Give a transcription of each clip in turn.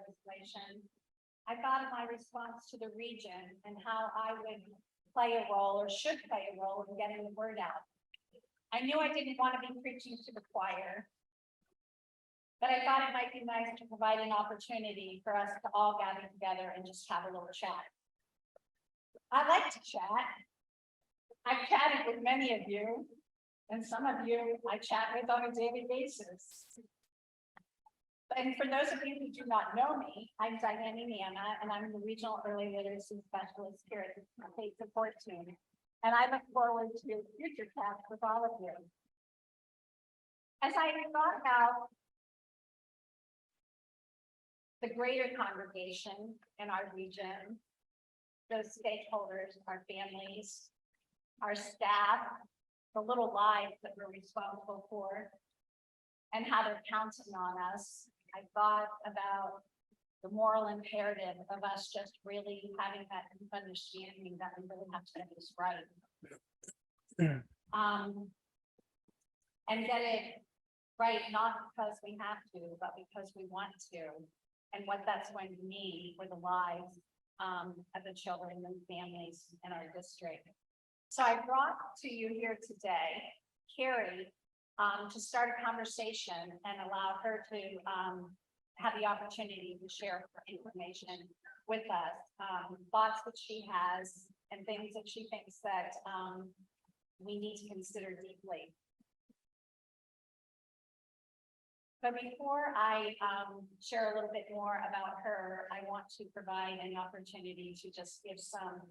legislation, I thought of my response to the region and how I would play a role or should play a role in getting the word out. I knew I didn't want to be preaching to the choir, but I thought it might be nice to provide an opportunity for us to all gather together and just have a little chat. I like to chat. I've chatted with many of you, and some of you I chat with on a daily basis. And for those of you who do not know me, I'm Diane Nana, and I'm the Regional Early Literacy Specialist here at the State Support Team. And I look forward to future chats with all of you. As I thought about the greater congregation in our region, those stakeholders, our families, our staff, the little lives that we're responsible for, and how they're counting on us, I thought about the moral imperative of us just really having that understanding that we really have to get this right. And get it right, not because we have to, but because we want to, and what that's going to mean for the lives of the children and families in our district. So I brought to you here today, Carrie, to start a conversation and allow her to have the opportunity to share her information with us, thoughts that she has and things that she thinks that we need to consider deeply. But before I share a little bit more about her, I want to provide an opportunity to just give some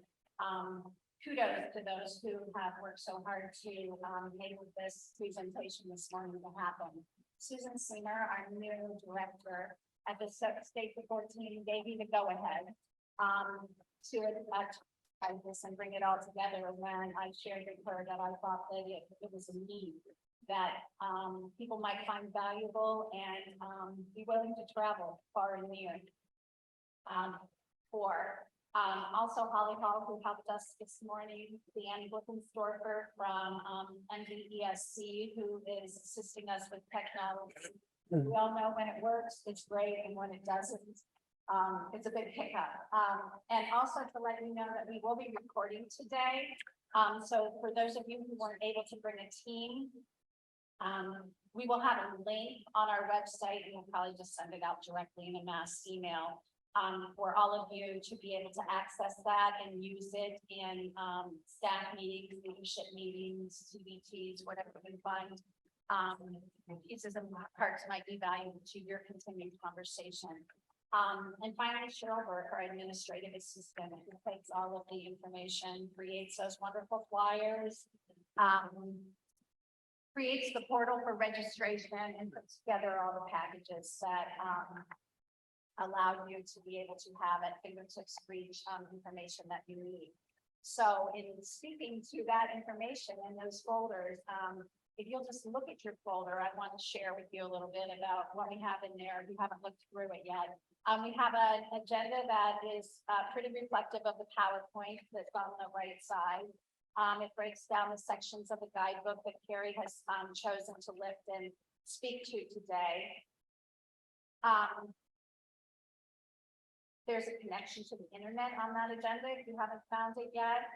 kudos to those who have worked so hard to make this presentation this morning to happen. Susan Singer, our new director at the State Support Team, gave me the go-ahead to advertise this and bring it all together when I shared with her that I thought that it was a need that people might find valuable and be willing to travel far and near for. Also Holly Hall, who helped us this morning, Dan Blickensdorfer from NDESC, who is assisting us with technology. We all know when it works, it's great, and when it doesn't, it's a big hiccup. And also to let you know that we will be recording today. So for those of you who weren't able to bring a team, we will have a link on our website, and we'll probably just send it out directly in a mass email for all of you to be able to access that and use it in staff meetings, leadership meetings, CBTs, whatever you can find. Pieces and parts might be valuable to your continued conversation. And finally, Cheryl Burke, our administrative assistant, who takes all of the information, creates those wonderful flyers, creates the portal for registration, and puts together all the packages that allow you to be able to have at fingertips reach information that you need. So in speaking to that information in those folders, if you'll just look at your folder, I want to share with you a little bit about what we have in there. If you haven't looked through it yet. We have an agenda that is pretty reflective of the PowerPoint that's on the right side. It breaks down the sections of the guidebook that Carrie has chosen to lift and speak to today. There's a connection to the internet on that agenda if you haven't found it yet.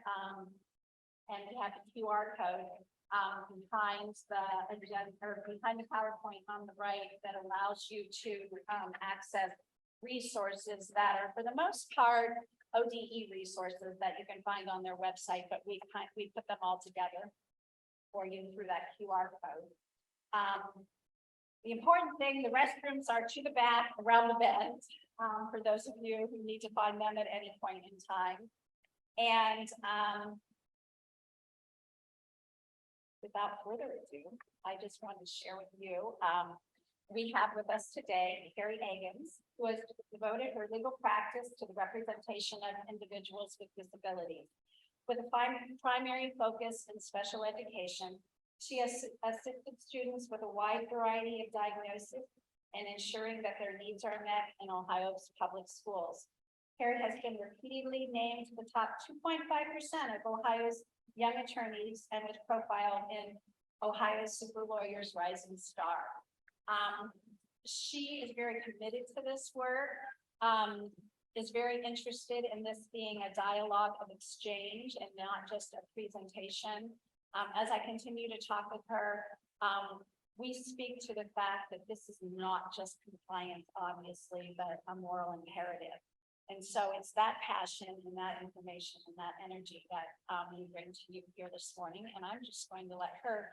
And we have the QR code behind the agenda or behind the PowerPoint on the right that allows you to access resources that are, for the most part, ODE resources that you can find on their website, but we put them all together for you through that QR code. The important thing, the restrooms are to the back around the bend. For those of you who need to find them at any point in time. And without further ado, I just want to share with you, we have with us today Carrie Agins, who has devoted her legal practice to the representation of individuals with disabilities. With a primary focus in special education, she has assisted students with a wide variety of diagnoses and ensuring that their needs are met in Ohio's public schools. Carrie has been repeatedly named the top 2.5% of Ohio's young attorneys and was profiled in Ohio's Super Lawyers Rising Star. She is very committed to this work is very interested in this being a dialogue of exchange and not just a presentation. As I continue to talk with her, we speak to the fact that this is not just compliance, obviously, but a moral imperative. And so it's that passion and that information and that energy that we bring to you here this morning. And I'm just going to let her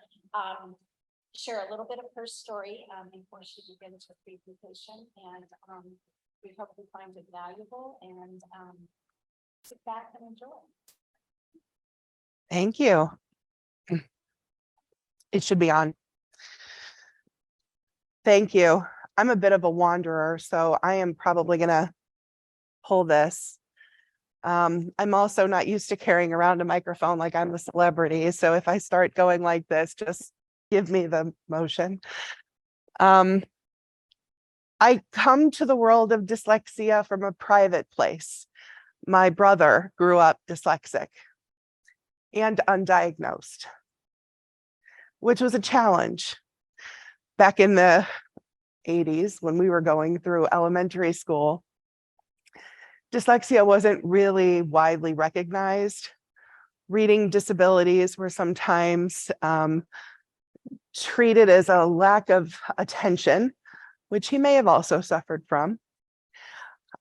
share a little bit of her story before she begins her presentation. And we hope you find it valuable and sit back and enjoy. Thank you. It should be on. Thank you. I'm a bit of a wanderer, so I am probably going to pull this. I'm also not used to carrying around a microphone like I'm a celebrity. So if I start going like this, just give me the motion. I come to the world of dyslexia from a private place. My brother grew up dyslexic and undiagnosed, which was a challenge back in the 80s when we were going through elementary school. Dyslexia wasn't really widely recognized. Reading disabilities were sometimes treated as a lack of attention, which he may have also suffered from.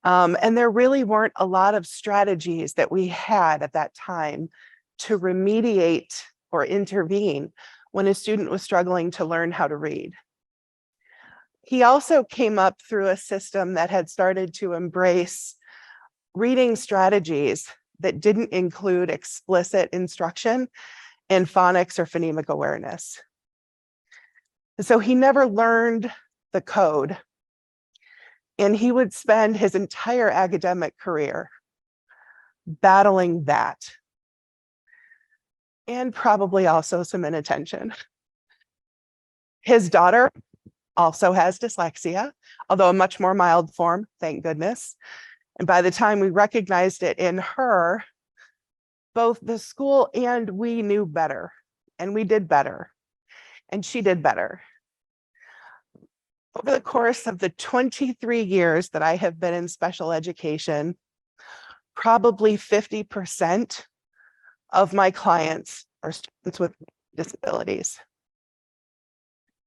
And there really weren't a lot of strategies that we had at that time to remediate or intervene when a student was struggling to learn how to read. He also came up through a system that had started to embrace reading strategies that didn't include explicit instruction in phonics or phonemic awareness. So he never learned the code, and he would spend his entire academic career battling that, and probably also some inattention. His daughter also has dyslexia, although a much more mild form, thank goodness. And by the time we recognized it in her, both the school and we knew better, and we did better, and she did better. Over the course of the 23 years that I have been in special education, probably 50% of my clients are students with disabilities.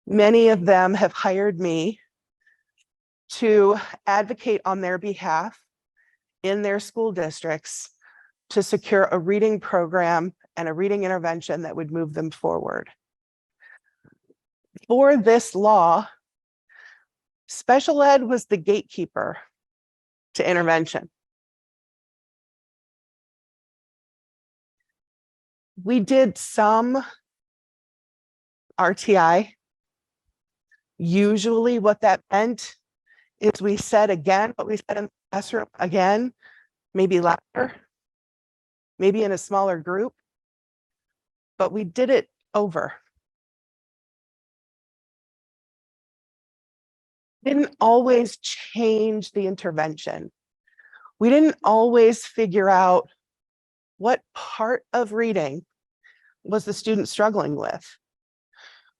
Many of them have hired me to advocate on their behalf in their school districts to secure a reading program and a reading intervention that would move them forward. For this law, special ed was the gatekeeper to intervention. We did some RTI. Usually what that meant is we said again what we said in the classroom again, maybe louder, maybe in a smaller group, but we did it over. Didn't always change the intervention. We didn't always figure out what part of reading was the student struggling with.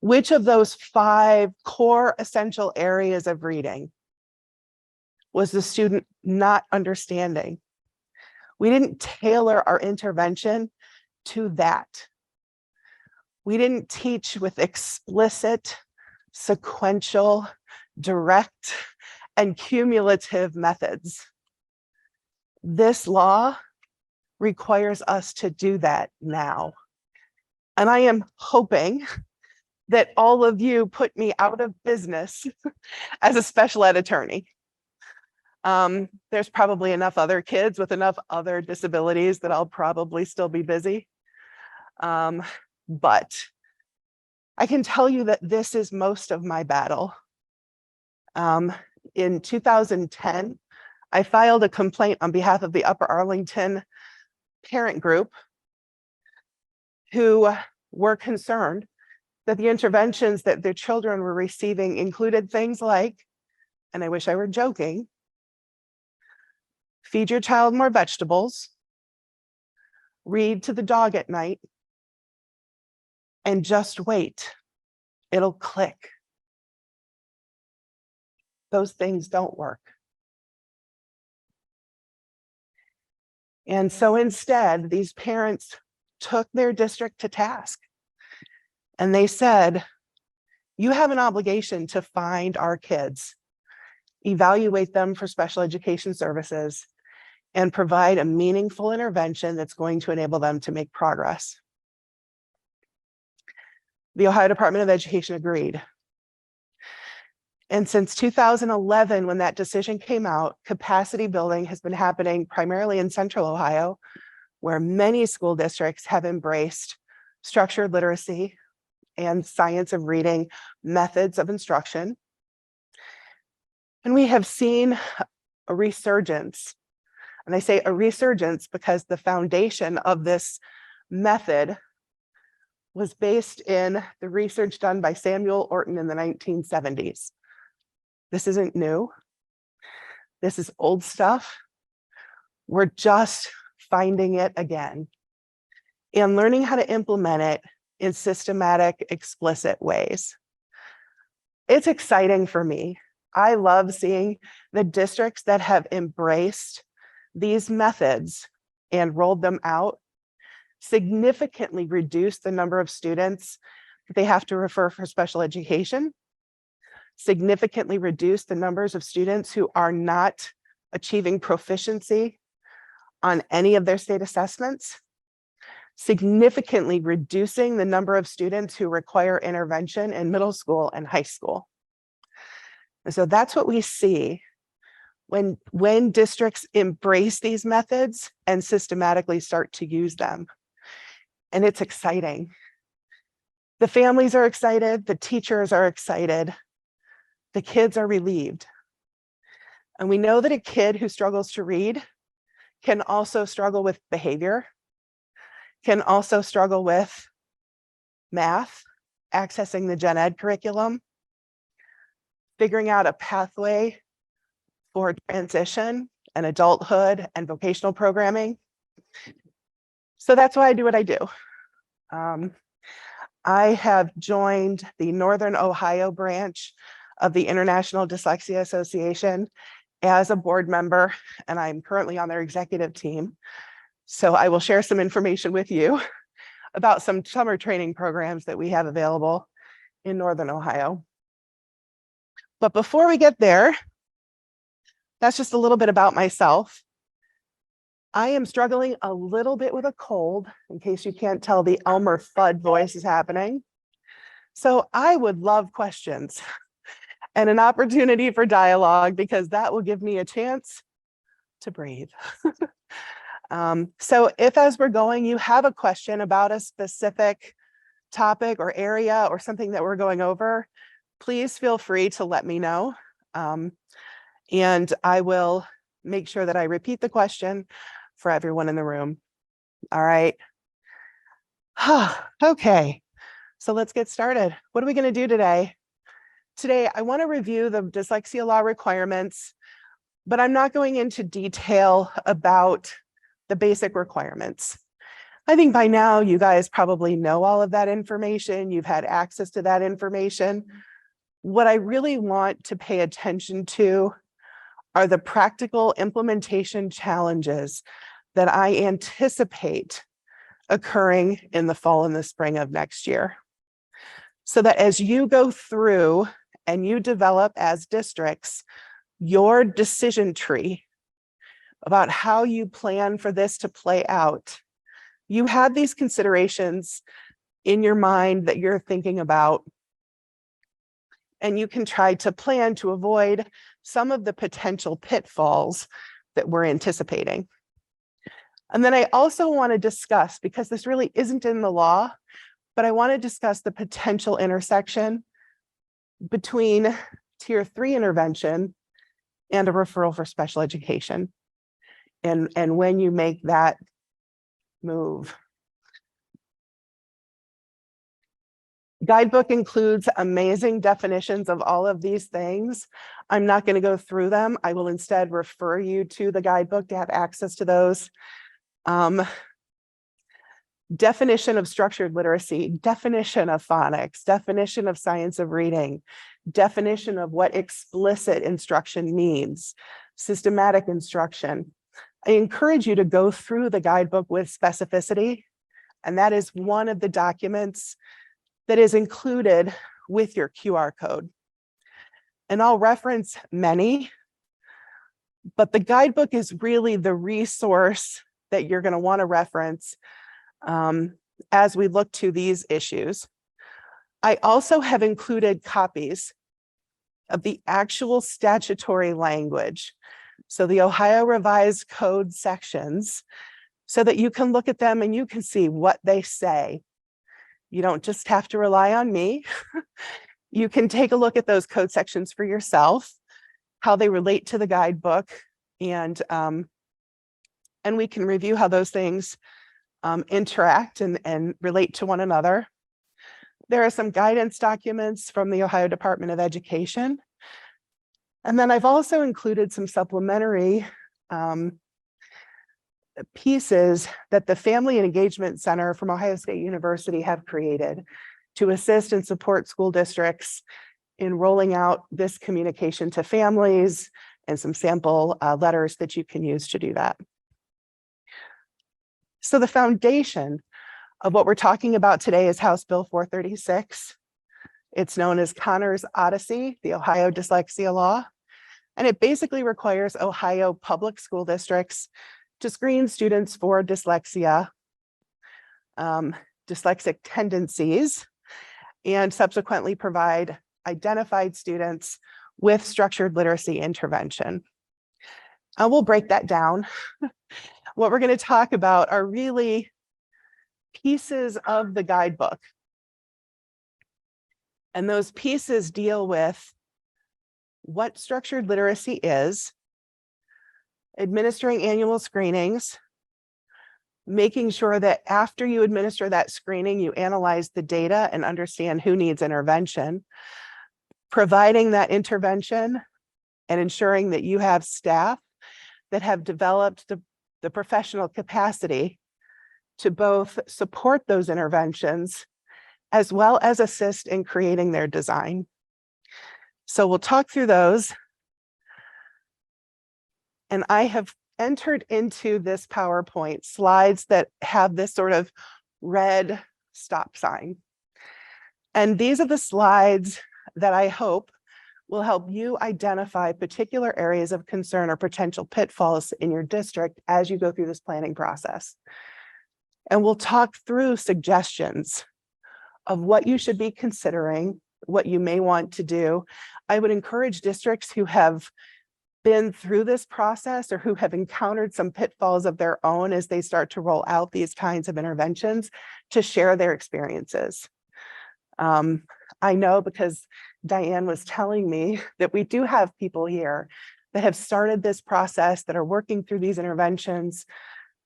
Which of those 5 core essential areas of reading was the student not understanding? We didn't tailor our intervention to that. We didn't teach with explicit, sequential, direct, and cumulative methods. This law requires us to do that now. And I am hoping that all of you put me out of business as a special ed attorney. There's probably enough other kids with enough other disabilities that I'll probably still be busy. But I can tell you that this is most of my battle. In 2010, I filed a complaint on behalf of the Upper Arlington parent group who were concerned that the interventions that their children were receiving included things like, and I wish I were joking, feed your child more vegetables, read to the dog at night, and just wait, it'll click. Those things don't work. And so instead, these parents took their district to task. And they said, you have an obligation to find our kids, evaluate them for special education services, and provide a meaningful intervention that's going to enable them to make progress. The Ohio Department of Education agreed. And since 2011, when that decision came out, capacity building has been happening primarily in Central Ohio, where many school districts have embraced structured literacy and science of reading methods of instruction. And we have seen a resurgence. And I say a resurgence because the foundation of this method was based in the research done by Samuel Orton in the 1970s. This isn't new. This is old stuff. We're just finding it again and learning how to implement it in systematic, explicit ways. It's exciting for me. I love seeing the districts that have embraced these methods and rolled them out significantly reduce the number of students that they have to refer for special education, significantly reduce the numbers of students who are not achieving proficiency on any of their state assessments, significantly reducing the number of students who require intervention in middle school and high school. And so that's what we see when districts embrace these methods and systematically start to use them. And it's exciting. The families are excited, the teachers are excited, the kids are relieved. And we know that a kid who struggles to read can also struggle with behavior, can also struggle with math, accessing the gen ed curriculum, figuring out a pathway for transition and adulthood and vocational programming. So that's why I do what I do. I have joined the Northern Ohio branch of the International Dyslexia Association as a board member, and I'm currently on their executive team. So I will share some information with you about some summer training programs that we have available in Northern Ohio. But before we get there, that's just a little bit about myself. I am struggling a little bit with a cold, in case you can't tell, the Elmer Fudd voice is happening. So I would love questions and an opportunity for dialogue, because that will give me a chance to breathe. So if, as we're going, you have a question about a specific topic or area or something that we're going over, please feel free to let me know. And I will make sure that I repeat the question for everyone in the room. All right. Okay, so let's get started. What are we going to do today? Today, I want to review the dyslexia law requirements, but I'm not going into detail about the basic requirements. I think by now you guys probably know all of that information. You've had access to that information. What I really want to pay attention to are the practical implementation challenges that I anticipate occurring in the fall and the spring of next year. So that as you go through and you develop as districts your decision tree about how you plan for this to play out, you have these considerations in your mind that you're thinking about, and you can try to plan to avoid some of the potential pitfalls that we're anticipating. And then I also want to discuss, because this really isn't in the law, but I want to discuss the potential intersection between Tier 3 intervention and a referral for special education, and when you make that move. Guidebook includes amazing definitions of all of these things. I'm not going to go through them. I will instead refer you to the guidebook to have access to those. Definition of structured literacy, definition of phonics, definition of science of reading, definition of what explicit instruction means, systematic instruction, I encourage you to go through the guidebook with specificity, and that is one of the documents that is included with your QR code. And I'll reference many, but the guidebook is really the resource that you're going to want to reference as we look to these issues. I also have included copies of the actual statutory language, so the Ohio Revised Code sections, so that you can look at them and you can see what they say. You don't just have to rely on me. You can take a look at those code sections for yourself, how they relate to the guidebook, and we can review how those things interact and relate to one another. There are some guidance documents from the Ohio Department of Education. And then I've also included some supplementary pieces that the Family and Engagement Center from Ohio State University have created to assist and support school districts in rolling out this communication to families, and some sample letters that you can use to do that. So the foundation of what we're talking about today is House Bill 436. It's known as Connor's Odyssey, the Ohio Dyslexia Law, and it basically requires Ohio public school districts to screen students for dyslexia, dyslexic tendencies, and subsequently provide identified students with structured literacy intervention. We'll break that down. What we're going to talk about are really pieces of the guidebook. And those pieces deal with what structured literacy is, administering annual screenings, making sure that after you administer that screening, you analyze the data and understand who needs intervention, providing that intervention and ensuring that you have staff that have developed the professional capacity to both support those interventions as well as assist in creating their design. So we'll talk through those. And I have entered into this PowerPoint slides that have this sort of red stop sign. And these are the slides that I hope will help you identify particular areas of concern or potential pitfalls in your district as you go through this planning process. And we'll talk through suggestions of what you should be considering, what you may want to do. I would encourage districts who have been through this process or who have encountered some pitfalls of their own as they start to roll out these kinds of interventions to share their experiences. I know because Diane was telling me that we do have people here that have started this process, that are working through these interventions,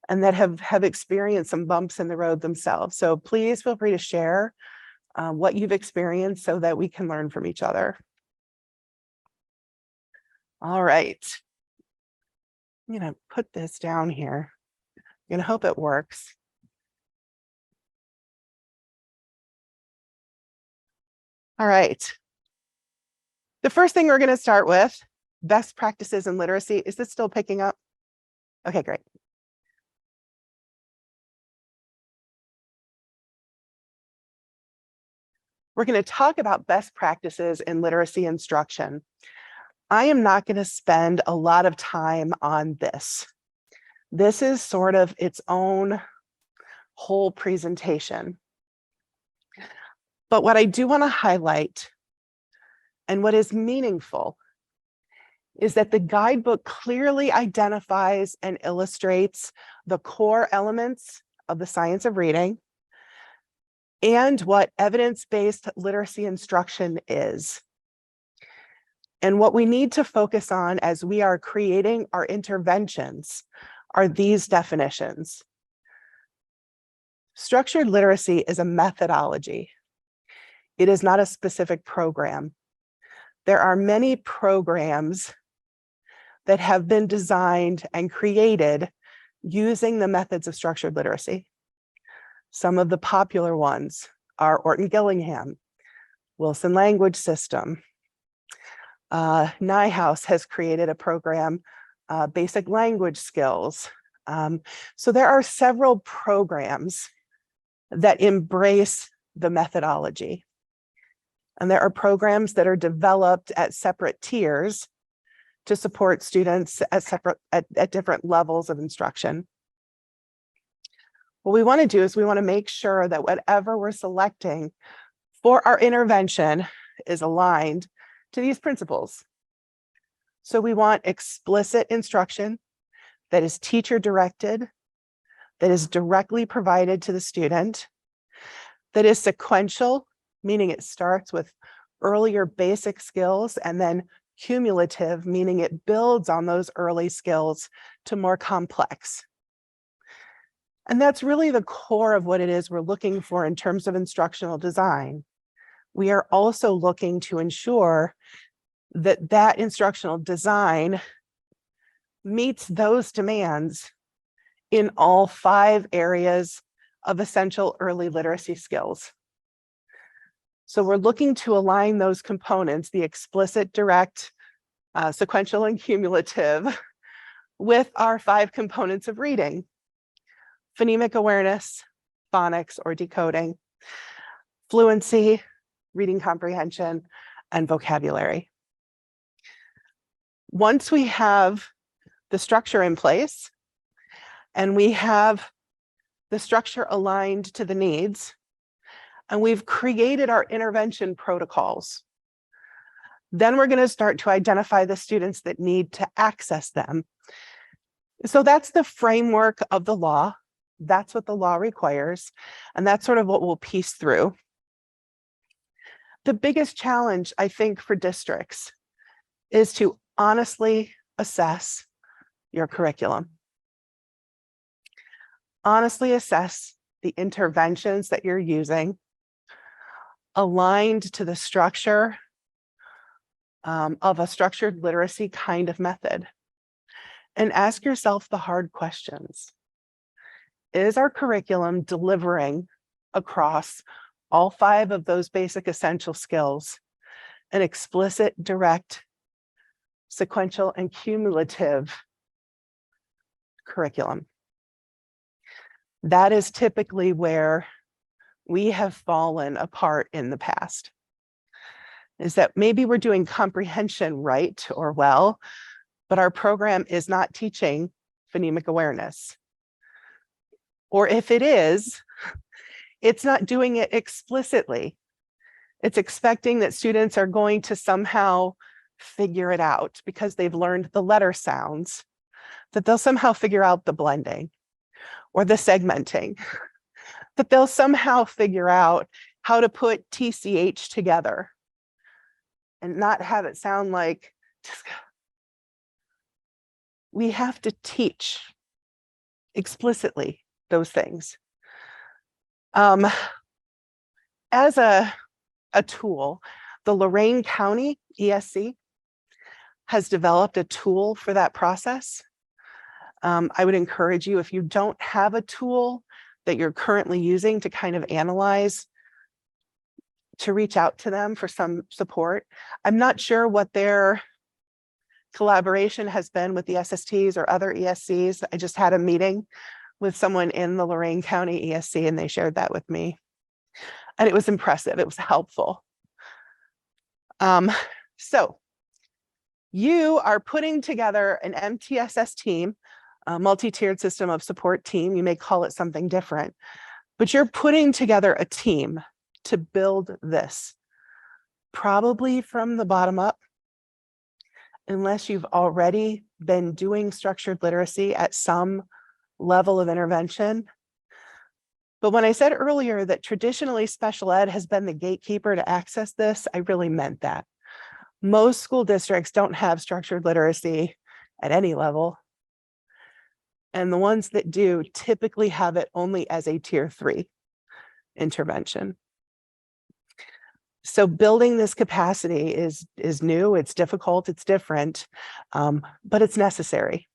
and that have experienced some bumps in the road themselves. So please feel free to share what you've experienced so that we can learn from each other. All right. I'm going to put this down here. I'm going to hope it works. All right. The first thing we're going to start with, best practices in literacy. Is this still picking up? Okay, great. We're going to talk about best practices in literacy instruction. I am not going to spend a lot of time on this. This is sort of its own whole presentation. But what I do want to highlight, and what is meaningful, is that the guidebook clearly identifies and illustrates the core elements of the science of reading and what evidence-based literacy instruction is. And what we need to focus on as we are creating our interventions are these definitions. Structured literacy is a methodology. It is not a specific program. There are many programs that have been designed and created using the methods of structured literacy. Some of the popular ones are Orton-Gillingham, Wilson Language System. Nyhouse has created a program basic language skills. So there are several programs that embrace the methodology. And there are programs that are developed at separate tiers to support students at different levels of instruction. What we want to do is we want to make sure that whatever we're selecting for our intervention is aligned to these principles. So we want explicit instruction that is teacher directed, that is directly provided to the student, that is sequential, meaning it starts with earlier basic skills and then cumulative, meaning it builds on those early skills to more complex. And that's really the core of what it is we're looking for in terms of instructional design. We are also looking to ensure that that instructional design meets those demands in all 5 areas of essential early literacy skills. So we're looking to align those components, the explicit, direct, sequential, and cumulative, with our 5 components of reading: phonemic awareness, phonics or decoding, fluency, reading comprehension, and vocabulary. Once we have the structure in place and we have the structure aligned to the needs, and we've created our intervention protocols, then we're going to start to identify the students that need to access them. So that's the framework of the law. That's what the law requires. And that's sort of what we'll piece through. The biggest challenge, I think, for districts is to honestly assess your curriculum. Honestly assess the interventions that you're using, aligned to the structure of a structured literacy kind of method. And ask yourself the hard questions. Is our curriculum delivering across all 5 of those basic essential skills an explicit, direct, sequential, and cumulative curriculum? That is typically where we have fallen apart in the past, is that maybe we're doing comprehension right or well, but our program is not teaching phonemic awareness. Or if it is, it's not doing it explicitly. It's expecting that students are going to somehow figure it out because they've learned the letter sounds, that they'll somehow figure out the blending or the segmenting, that they'll somehow figure out how to put TCH together and not have it sound like. We have to teach explicitly those things. As a tool, the Lorain County ESC has developed a tool for that process. I would encourage you, if you don't have a tool that you're currently using to kind of analyze, to reach out to them for some support. I'm not sure what their collaboration has been with the SSTs or other ESCs. I just had a meeting with someone in the Lorain County ESC and they shared that with me. And it was impressive, it was helpful. So you are putting together an MTSS team, a multi-tiered system of support team. You may call it something different, but you're putting together a team to build this, probably from the bottom up, unless you've already been doing structured literacy at some level of intervention. But when I said earlier that traditionally special ed has been the gatekeeper to access this, I really meant that. Most school districts don't have structured literacy at any level. And the ones that do typically have it only as a tier 3 intervention. So building this capacity is new, it's difficult, it's different, but it's necessary.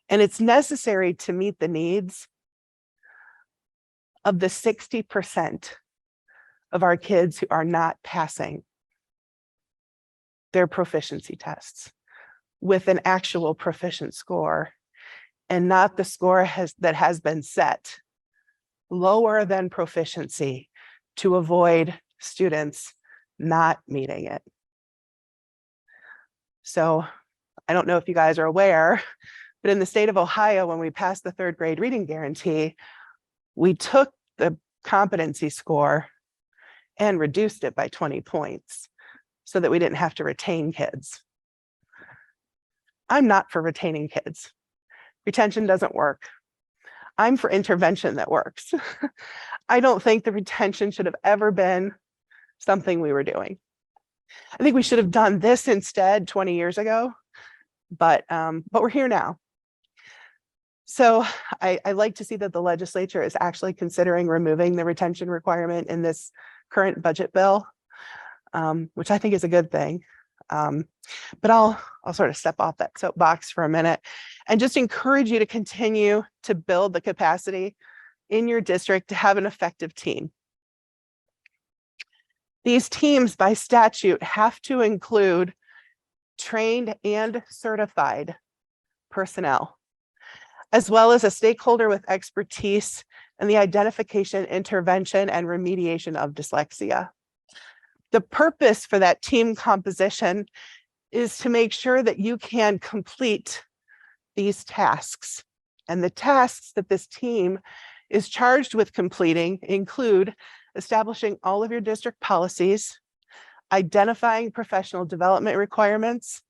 And it's necessary to meet the needs of the 60% of our kids who are not passing their proficiency tests. with an actual proficient score and not the score that has been set lower than proficiency to avoid students not meeting it. So I don't know if you guys are aware, but in the state of Ohio, when we passed the 3rd grade reading guarantee, we took the competency score and reduced it by 20 points so that we didn't have to retain kids. I'm not for retaining kids. Retention doesn't work. I'm for intervention that works. I don't think the retention should have ever been something we were doing. I think we should have done this instead 20 years ago, but we're here now. So I like to see that the legislature is actually considering removing the retention requirement in this current budget bill, which I think is a good thing. But I'll sort of step off that soapbox for a minute and just encourage you to continue to build the capacity in your district to have an effective team. These teams by statute have to include trained and certified personnel, as well as a stakeholder with expertise in the identification, intervention, and remediation of dyslexia. The purpose for that team composition is to make sure that you can complete these tasks. And the tasks that this team is charged with completing include establishing all of your district policies, identifying professional development requirements,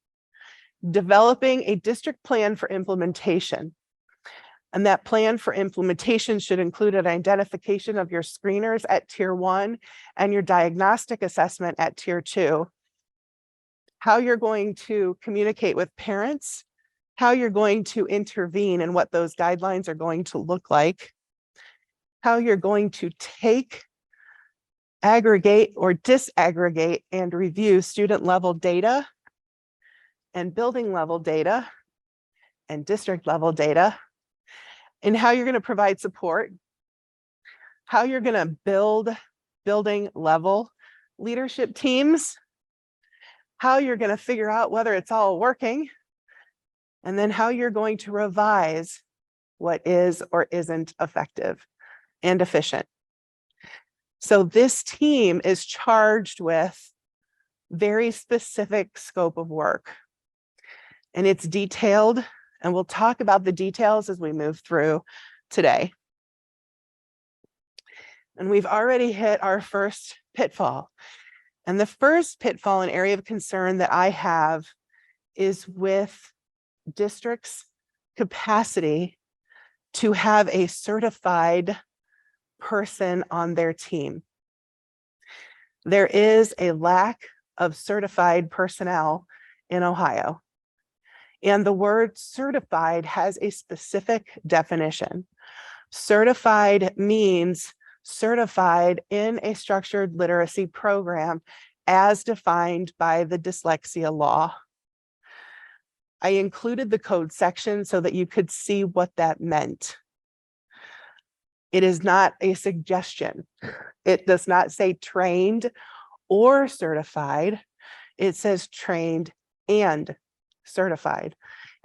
developing a district plan for implementation. And that plan for implementation should include an identification of your screeners at tier 1 and your diagnostic assessment at tier 2, how you're going to communicate with parents, how you're going to intervene and what those guidelines are going to look like, how you're going to take, aggregate or disaggregate and review student level data and building level data and district level data, and how you're going to provide support, how you're going to build building level leadership teams, how you're going to figure out whether it's all working, and then how you're going to revise what is or isn't effective and efficient. So this team is charged with very specific scope of work, and it's detailed. And we'll talk about the details as we move through today. And we've already hit our first pitfall. And the first pitfall, an area of concern that I have, is with districts' capacity to have a certified person on their team. There is a lack of certified personnel in Ohio. And the word certified has a specific definition. Certified means certified in a structured literacy program as defined by the dyslexia law. I included the code section so that you could see what that meant. It is not a suggestion. It does not say trained or certified. It says trained and certified.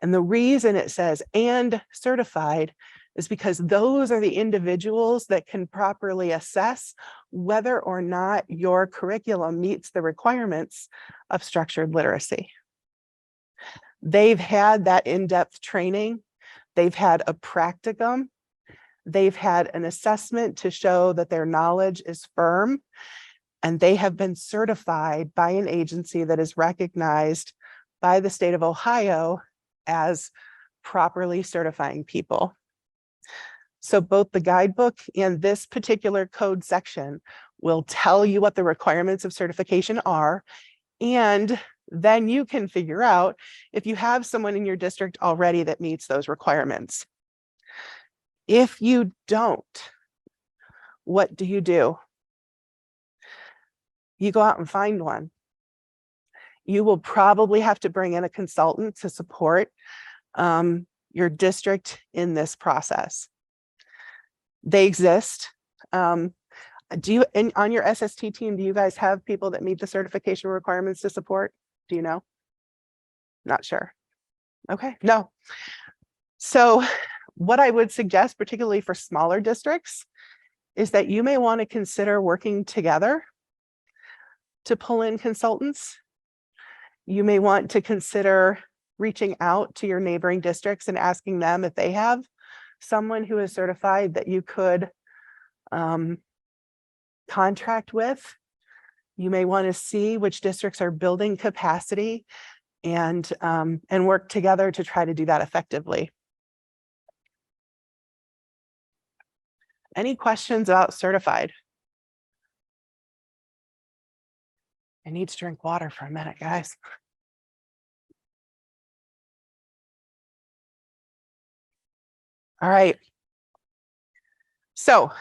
And the reason it says and certified is because those are the individuals that can properly assess whether or not your curriculum meets the requirements of structured literacy. They've had that in-depth training. They've had a practicum. They've had an assessment to show that their knowledge is firm, and they have been certified by an agency that is recognized by the state of Ohio as properly certifying people. So both the guidebook and this particular code section will tell you what the requirements of certification are, and then you can figure out if you have someone in your district already that meets those requirements. If you don't, what do? You go out and find one. You will probably have to bring in a consultant to support your district in this process. They exist. On your SST team, do you guys have people that meet the certification requirements to support? Do you know? Not sure. Okay, no. So what I would suggest, particularly for smaller districts, is that you may want to consider working together to pull in consultants. You may want to consider reaching out to your neighboring districts and asking them if they have someone who is certified that you could contract with. You may want to see which districts are building capacity and work together to try to do that effectively. Any questions about certified? I need to drink water for a minute, guys. All right. So,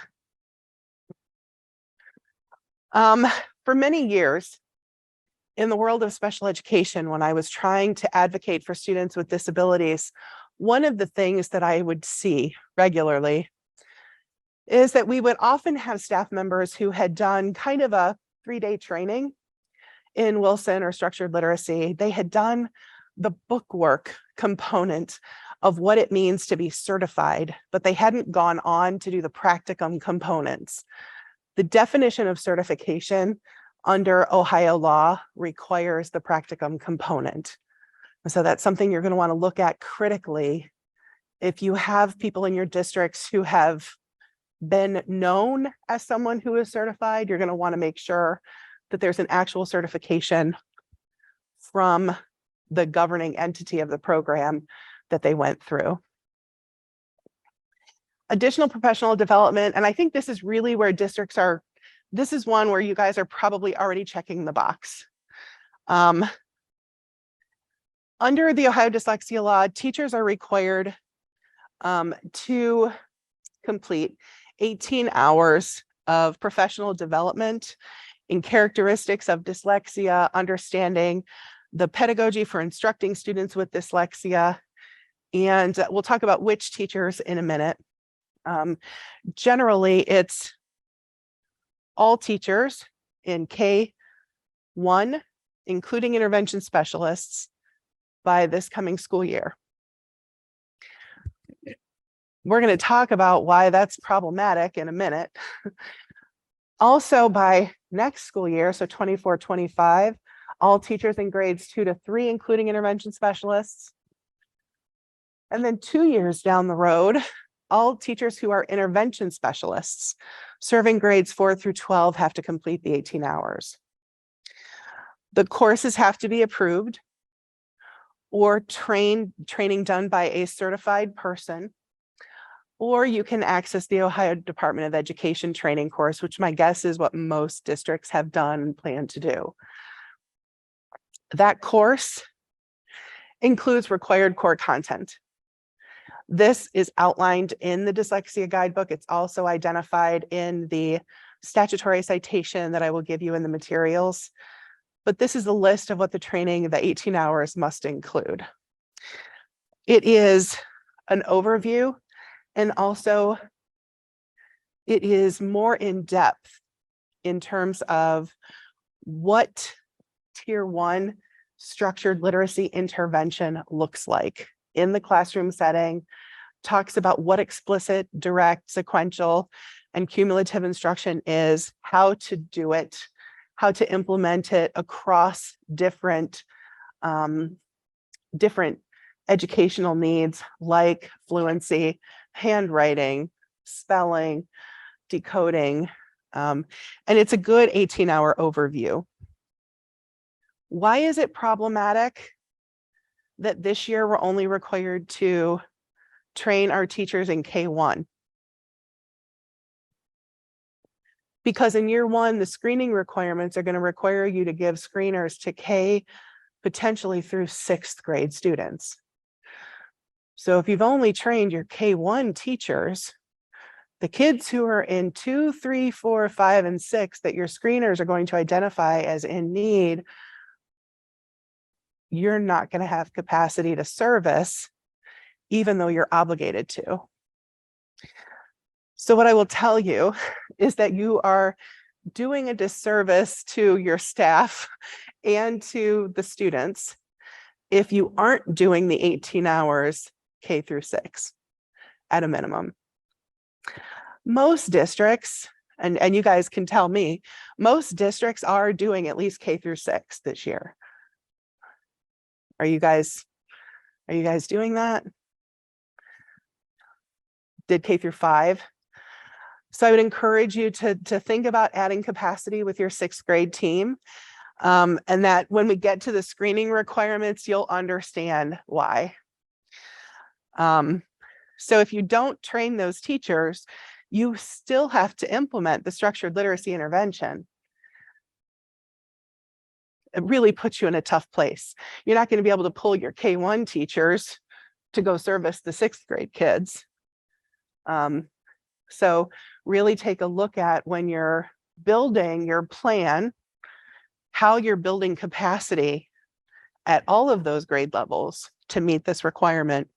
for many years in the world of special education, when I was trying to advocate for students with disabilities, one of the things that I would see regularly is that we would often have staff members who had done kind of a 3-day training in Wilson or structured literacy. They had done the bookwork component of what it means to be certified, but they hadn't gone on to do the practicum components. The definition of certification under Ohio law requires the practicum component. So that's something you're going to want to look at critically. If you have people in your districts who have been known as someone who is certified, you're going to want to make sure that there's an actual certification from the governing entity of the program that they went through. Additional professional development, and I think this is really where districts are, this is one where you guys are probably already checking the box. Under the Ohio Dyslexia law, teachers are required to complete 18 hours of professional development in characteristics of dyslexia, understanding the pedagogy for instructing students with dyslexia, and we'll talk about which teachers in a minute. Generally, it's all teachers in K1, including intervention specialists, by this coming school year. We're going to talk about why that's problematic in a minute. Also, by next school year, so 24-25, all teachers in grades 2 to 3, including intervention specialists. And then 2 years down the road, all teachers who are intervention specialists serving grades 4 through 12 have to complete the 18 hours. The courses have to be approved or training done by a certified person, or you can access the Ohio Department of Education training course, which my guess is what most districts have done and plan to do. That course includes required core content. This is outlined in the dyslexia guidebook. It's also identified in the statutory citation that I will give you in the materials. But this is a list of what the training, the 18 hours, must include. It is an overview, and also it is more in depth in terms of what Tier 1 structured literacy intervention looks like in the classroom setting, talks about what explicit, direct, sequential, and cumulative instruction is, how to do it, how to implement it across different educational needs like fluency, handwriting, spelling, decoding, and it's a good 18-hour overview. Why is it problematic that this year we're only required to train our teachers in K1? Because in year 1, the screening requirements are going to require you to give screeners to K, potentially through 6th grade students. So if you've only trained your K1 teachers, the kids who are in 2, 3, 4, 5, and 6 that your screeners are going to identify as in need, you're not going to have capacity to service, even though you're obligated to. So what I will tell you is that you are doing a disservice to your staff and to the students if you aren't doing the 18 hours K through 6 at a minimum. Most districts, and you guys can tell me, most districts are doing at least K through 6 this year. Are you guys doing that? Did K through 5? So I would encourage you to think about adding capacity with your 6th grade team. And that when we get to the screening requirements, you'll understand why. So if you don't train those teachers, you still have to implement the structured literacy intervention. It really puts you in a tough place. You're not going to be able to pull your K1 teachers to go service the 6th grade kids. So really take a look at, when you're building your plan, how you're building capacity at all of those grade levels to meet this requirement.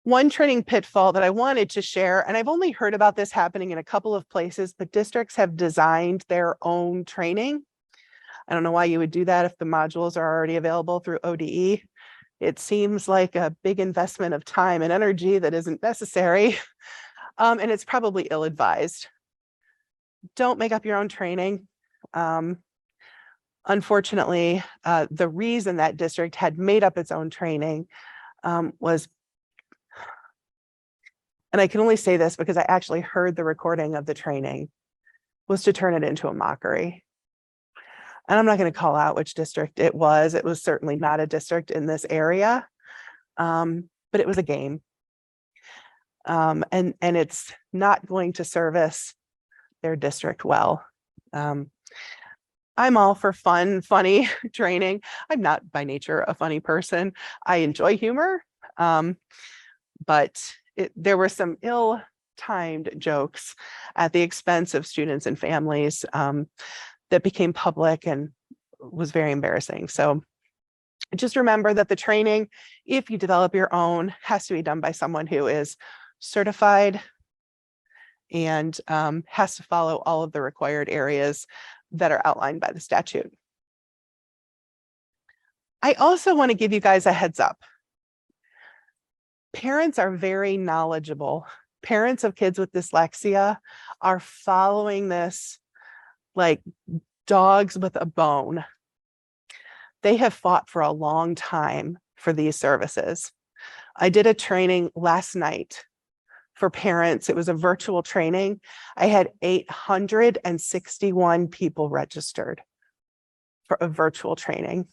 One training pitfall that I wanted to share, and I've only heard about this happening in a couple of places, but districts have designed their own training. I don't know why you would do that if the modules are already available through ODE. It seems like a big investment of time and energy that isn't necessary, and it's probably ill-advised. Don't make up your own training. Unfortunately, the reason that district had made up its own training was, and I can only say this because I actually heard the recording of the training, was to turn it into a mockery. And I'm not going to call out which district it was. It was certainly not a district in this area, but it was a game. And it's not going to service their district well. I'm all for funny training. I'm not by nature a funny person. I enjoy humor, but there were some ill-timed jokes at the expense of students and families that became public and was very embarrassing. So just remember that the training, if you develop your own, has to be done by someone who is certified and has to follow all of the required areas that are outlined by the statute. I also want to give you guys a heads up. Parents are very knowledgeable. Parents of kids with dyslexia are following this like dogs with a bone. They have fought for a long time for these services. I did a training last night for parents. It was a virtual training. I had 861 people registered for a virtual training.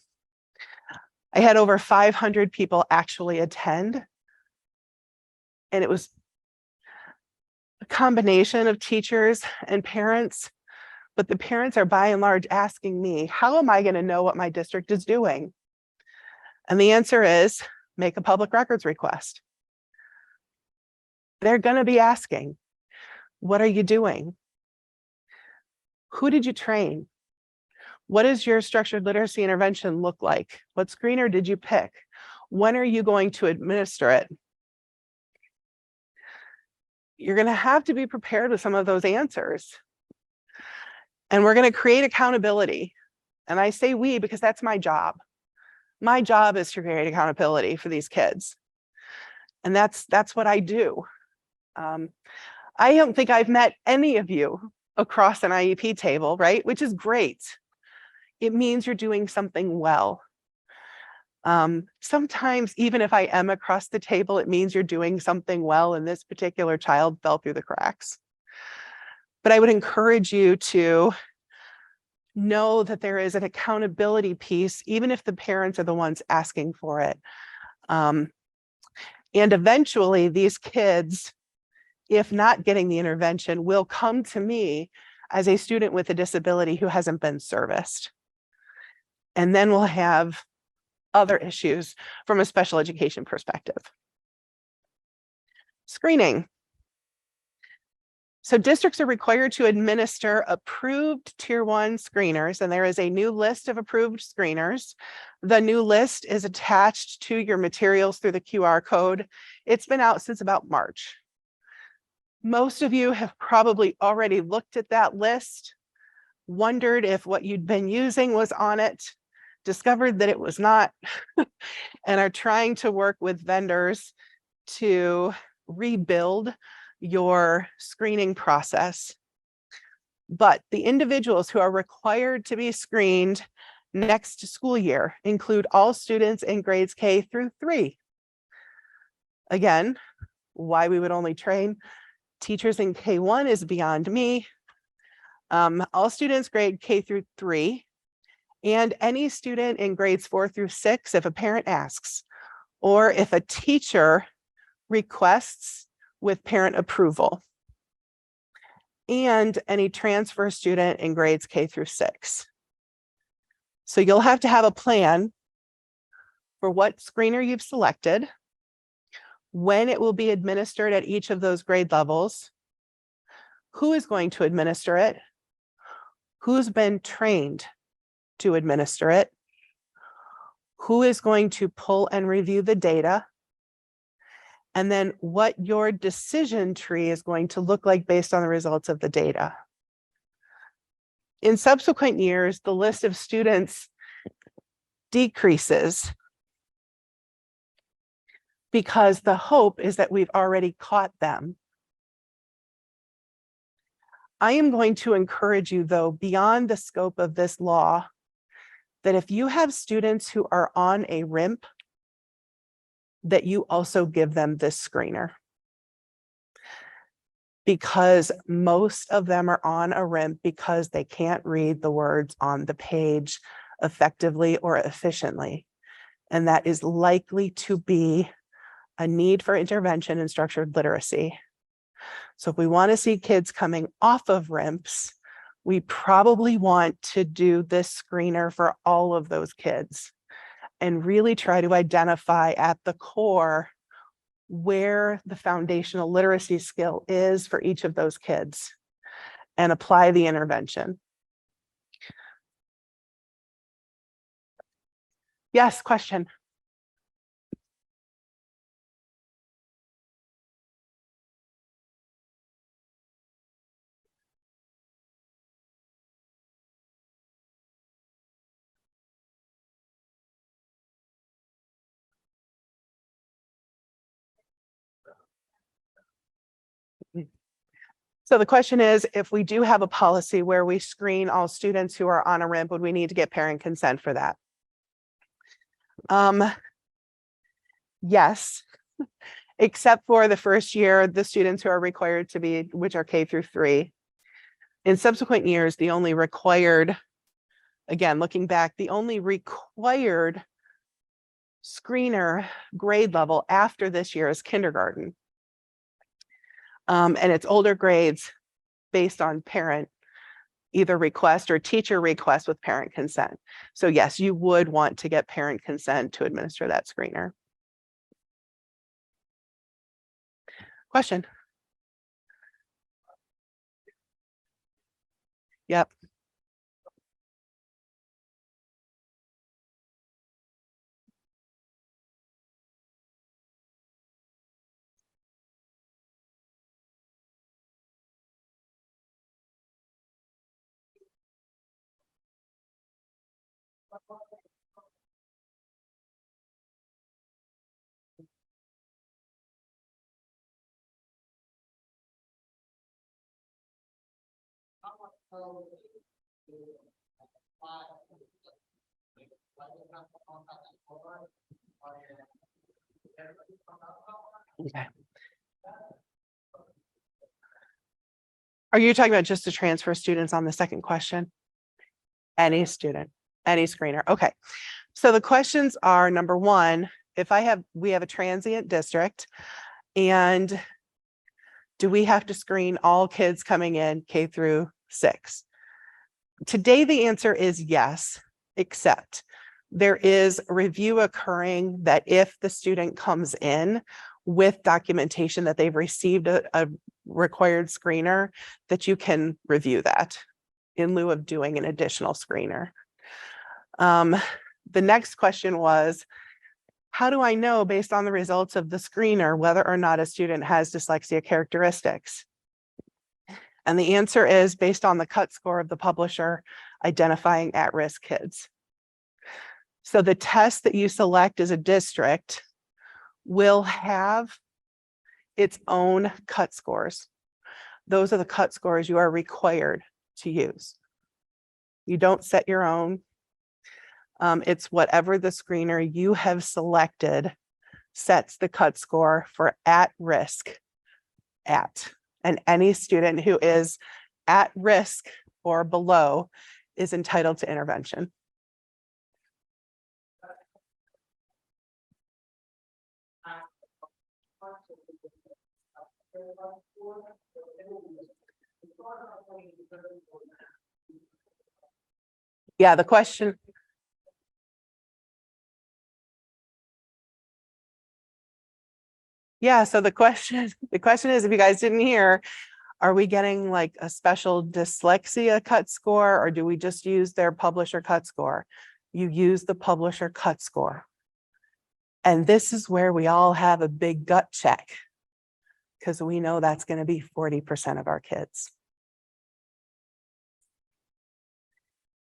I had over 500 people actually attend. And it was a combination of teachers and parents, but the parents are by and large asking me, how am I going to know what my district is doing? And the answer is, make a public records request. They're going to be asking, what are you doing? Who did you train? What does your structured literacy intervention look like? What screener did you pick? When are you going to administer it? You're going to have to be prepared with some of those answers. And we're going to create accountability. And I say we because that's my job. My job is to create accountability for these kids. And that's what I do. I don't think I've met any of you across an IEP table, right? Which is great. It means you're doing something well. Sometimes, even if I am across the table, it means you're doing something well and this particular child fell through the cracks. But I would encourage you to know that there is an accountability piece, even if the parents are the ones asking for it. And eventually these kids, if not getting the intervention, will come to me as a student with a disability who hasn't been serviced. And then we'll have other issues from a special education perspective. Screening. So districts are required to administer approved Tier 1 screeners, and there is a new list of approved screeners. The new list is attached to your materials through the QR code. It's been out since about March. Most of you have probably already looked at that list, wondered if what you'd been using was on it, discovered that it was not, and are trying to work with vendors to rebuild your screening process. But the individuals who are required to be screened next school year include all students in grades K through 3. Again, why we would only train teachers in K1 is beyond me. All students grade K through 3, and any student in grades 4 through 6 if a parent asks, or if a teacher requests with parent approval, and any transfer student in grades K through 6. So you'll have to have a plan for what screener you've selected, when it will be administered at each of those grade levels, who is going to administer it, who's been trained to administer it, who is going to pull and review the data, and then what your decision tree is going to look like based on the results of the data. In subsequent years, the list of students decreases because the hope is that we've already caught them. I am going to encourage you, though, beyond the scope of this law, that if you have students who are on a RIMP, that you also give them this screener. Because most of them are on a RIMP because they can't read the words on the page effectively or efficiently. And that is likely to be a need for intervention in structured literacy. So if we want to see kids coming off of RIMPs, we probably want to do this screener for all of those kids and really try to identify at the core where the foundational literacy skill is for each of those kids and apply the intervention. Yes, question. So the question is, if we do have a policy where we screen all students who are on a RIMP, would we need to get parent consent for that? Yes, except for the first year, the students who are required to be, which are K through 3. In subsequent years, the only required, again, looking back, the only required screener grade level after this year is kindergarten. And it's older grades based on parent either request or teacher request with parent consent. So yes, you would want to get parent consent to administer that screener. Question? Yep. Okay. Are you talking about just to transfer students on the second question? Any student, any screener. Okay. So the questions are, number one, if we have a transient district, and do we have to screen all kids coming in K through 6? Today, the answer is yes, except there is a review occurring that if the student comes in with documentation that they've received a required screener, that you can review that in lieu of doing an additional screener. The next question was, how do I know based on the results of the screener whether or not a student has dyslexia characteristics? And the answer is based on the cut score of the publisher identifying at-risk kids. So the test that you select as a district will have its own cut scores. Those are the cut scores you are required to use. You don't set your own. It's whatever the screener you have selected sets the cut score for at risk at. And any student who is at risk or below is entitled to intervention. Yeah, the question. Yeah, so the question is, if you guys didn't hear, are we getting like a special dyslexia cut score, or do we just use their publisher cut score? You use the publisher cut score. And this is where we all have a big gut check, because we know that's going to be 40% of our kids.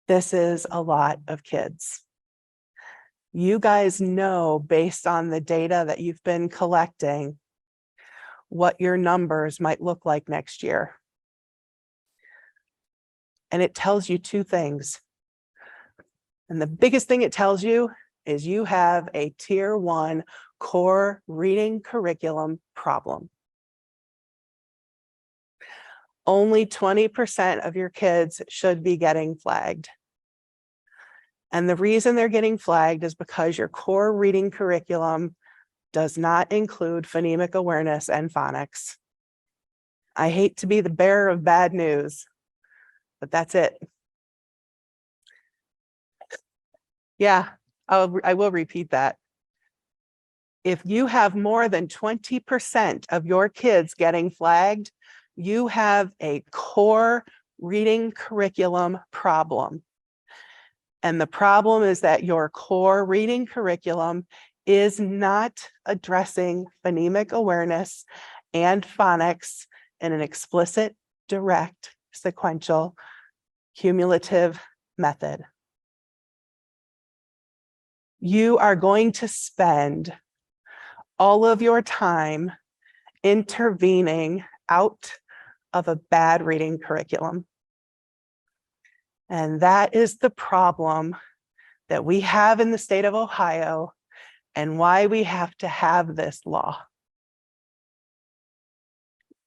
This is a lot of kids. You guys know, based on the data that you've been collecting, what your numbers might look like next year. And it tells you two things. And the biggest thing it tells you is you have a tier 1 core reading curriculum problem. Only 20% of your kids should be getting flagged. And the reason they're getting flagged is because your core reading curriculum does not include phonemic awareness and phonics. I hate to be the bearer of bad news, but that's it. Yeah, I will repeat that. If you have more than 20% of your kids getting flagged, you have a core reading curriculum problem. And the problem is that your core reading curriculum is not addressing phonemic awareness and phonics in an explicit, direct, sequential, cumulative method. You are going to spend all of your time intervening out of a bad reading curriculum. And that is the problem that we have in the state of Ohio and why we have to have this law.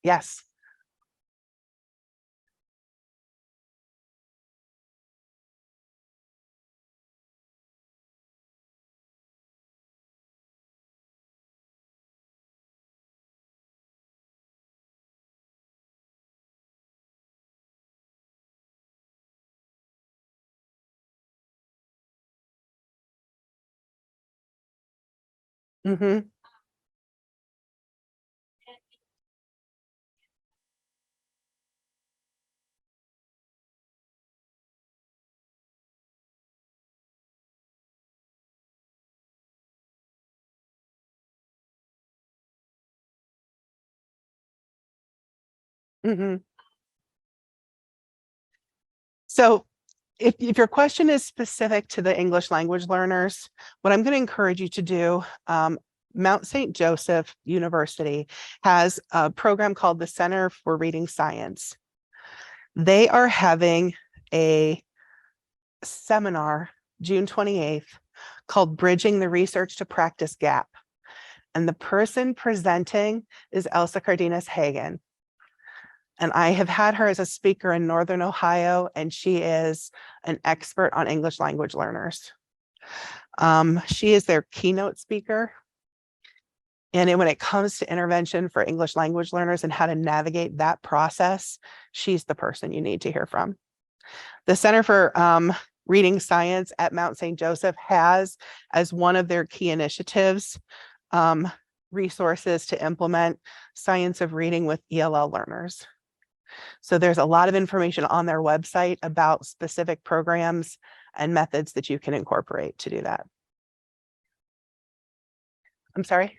Yes. Mm-hmm. Mm-hmm. So if your question is specific to the English language learners, what I'm going to encourage you to do, Mount St. Joseph University has a program called the Center for Reading Science. They are having a seminar June 28th called Bridging the Research to Practice Gap. And the person presenting is Elsa Cardenas-Hagen. And I have had her as a speaker in Northern Ohio, and she is an expert on English language learners. She is their keynote speaker. And when it comes to intervention for English language learners and how to navigate that process, she's the person you need to hear from. The Center for Reading Science at Mount St. Joseph has, as one of their key initiatives, resources to implement science of reading with ELL learners. So there's a lot of information on their website about specific programs and methods that you can incorporate to do that. I'm sorry?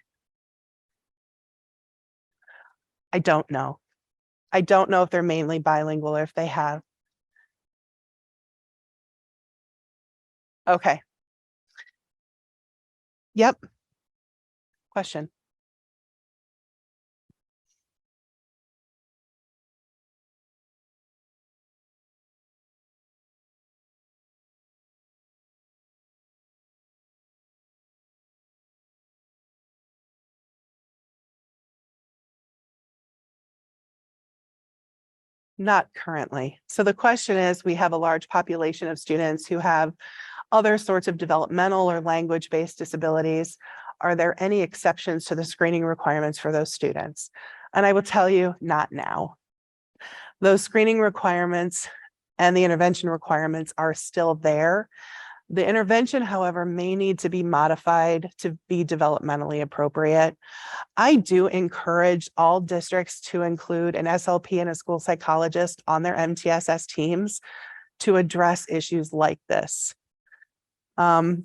I don't know. I don't know if they're mainly bilingual or if they have. Okay. Yep. Question. Not currently. So the question is, we have a large population of students who have other sorts of developmental or language-based disabilities. Are there any exceptions to the screening requirements for those students? And I will tell you, not now. Those screening requirements and the intervention requirements are still there. The intervention, however, may need to be modified to be developmentally appropriate. I do encourage all districts to include an SLP and a school psychologist on their MTSS teams to address issues like this. I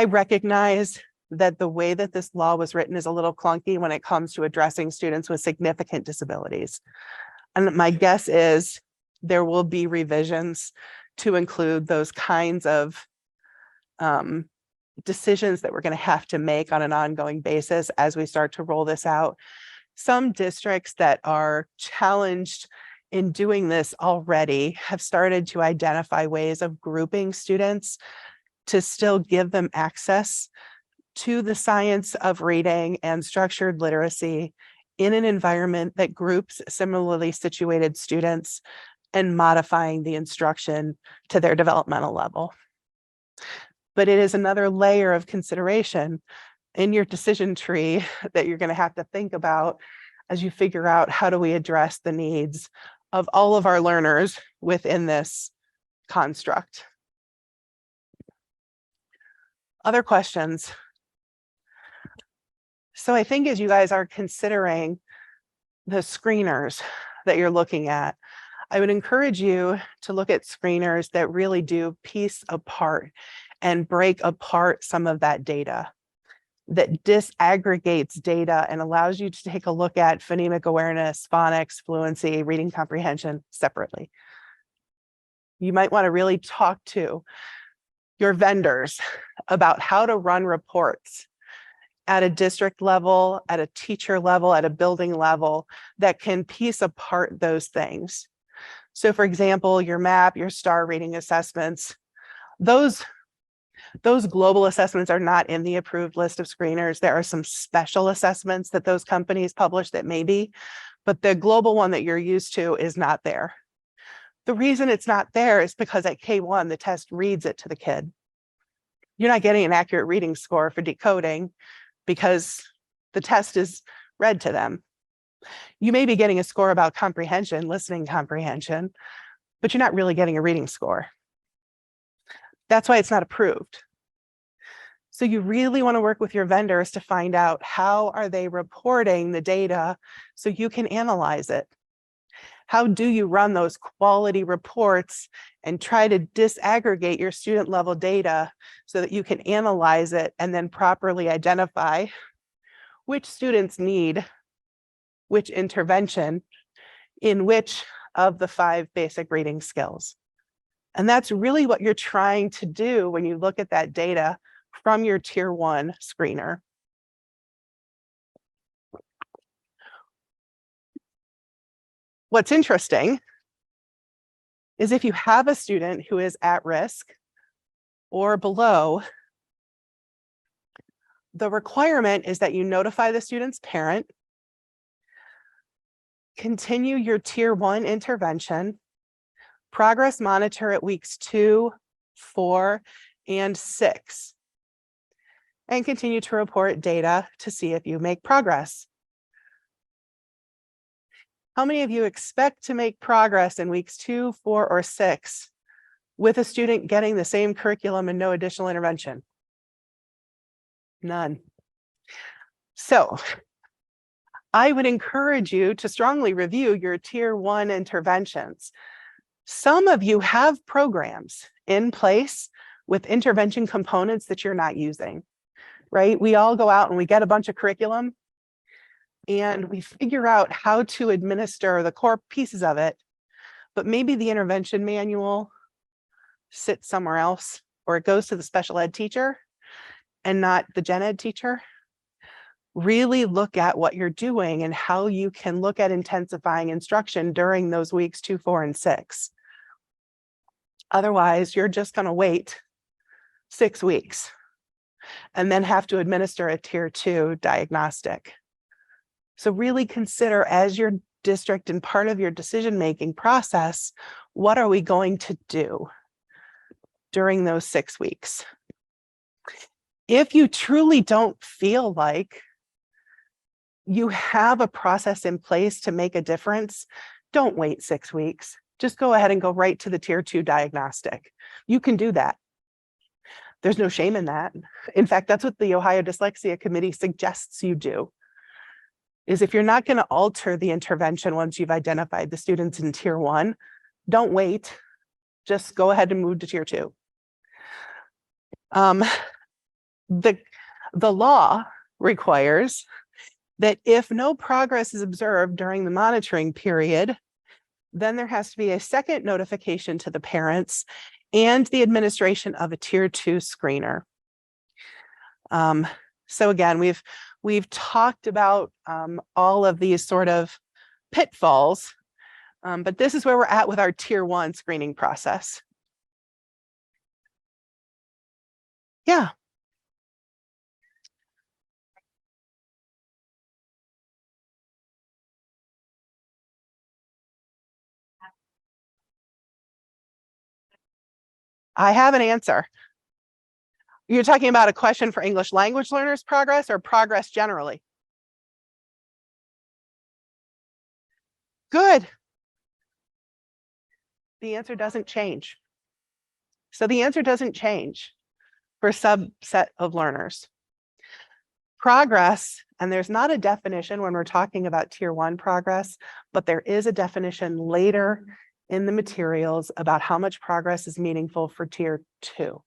recognize that the way that this law was written is a little clunky when it comes to addressing students with significant disabilities. And my guess is there will be revisions to include those kinds of decisions that we're going to have to make on an ongoing basis as we start to roll this out. Some districts that are challenged in doing this already have started to identify ways of grouping students to still give them access to the science of reading and structured literacy in an environment that groups similarly situated students and modifying the instruction to their developmental level. But it is another layer of consideration in your decision tree that you're going to have to think about as you figure out how do we address the needs of all of our learners within this construct. Other questions? So I think as you guys are considering the screeners that you're looking at, I would encourage you to look at screeners that really do piece apart and break apart some of that data, that disaggregates data and allows you to take a look at phonemic awareness, phonics, fluency, reading comprehension separately. You might want to really talk to your vendors about how to run reports at a district level, at a teacher level, at a building level that can piece apart those things. So for example, your MAP, your STAR rating assessments, those global assessments are not in the approved list of screeners. There are some special assessments that those companies publish that may be, but the global one that you're used to is not there. The reason it's not there is because at K1, the test reads it to the kid. You're not getting an accurate reading score for decoding because the test is read to them. You may be getting a score about comprehension, listening comprehension, but you're not really getting a reading score. That's why it's not approved. So you really want to work with your vendors to find out how are they reporting the data so you can analyze it. How do you run those quality reports and try to disaggregate your student level data so that you can analyze it and then properly identify which students need which intervention in which of the 5 basic reading skills. And that's really what you're trying to do when you look at that data from your tier 1 screener. What's interesting is if you have a student who is at risk or below, the requirement is that you notify the student's parent, continue your tier 1 intervention, progress monitor at weeks 2, 4, and 6, and continue to report data to see if you make progress. How many of you expect to make progress in weeks 2, 4, or 6 with a student getting the same curriculum and no additional intervention? None. So I would encourage you to strongly review your tier 1 interventions. Some of you have programs in place with intervention components that you're not using, right? We all go out and we get a bunch of curriculum, and we figure out how to administer the core pieces of it, but maybe the intervention manual sits somewhere else, or it goes to the special ed teacher and not the gen ed teacher. Really look at what you're doing and how you can look at intensifying instruction during those weeks 2, 4, and 6. Otherwise, you're just going to wait 6 weeks and then have to administer a tier 2 diagnostic. So really consider, as your district and part of your decision-making process, what are we going to do during those 6 weeks? If you truly don't feel like you have a process in place to make a difference, don't wait 6 weeks. Just go ahead and go right to the tier 2 diagnostic. You can do that. There's no shame in that. In fact, that's what the Ohio Dyslexia Committee suggests you do, is if you're not going to alter the intervention once you've identified the students in tier 1, don't wait. Just go ahead and move to tier 2. The law requires that if no progress is observed during the monitoring period, then there has to be a second notification to the parents and the administration of a tier 2 screener. So again, we've talked about all of these sort of pitfalls, but this is where we're at with our tier 1 screening process. Yeah. I have an answer. You're talking about a question for English language learners progress or progress generally? Good. The answer doesn't change. So the answer doesn't change for a subset of learners. Progress, and there's not a definition when we're talking about tier 1 progress, but there is a definition later in the materials about how much progress is meaningful for tier 2.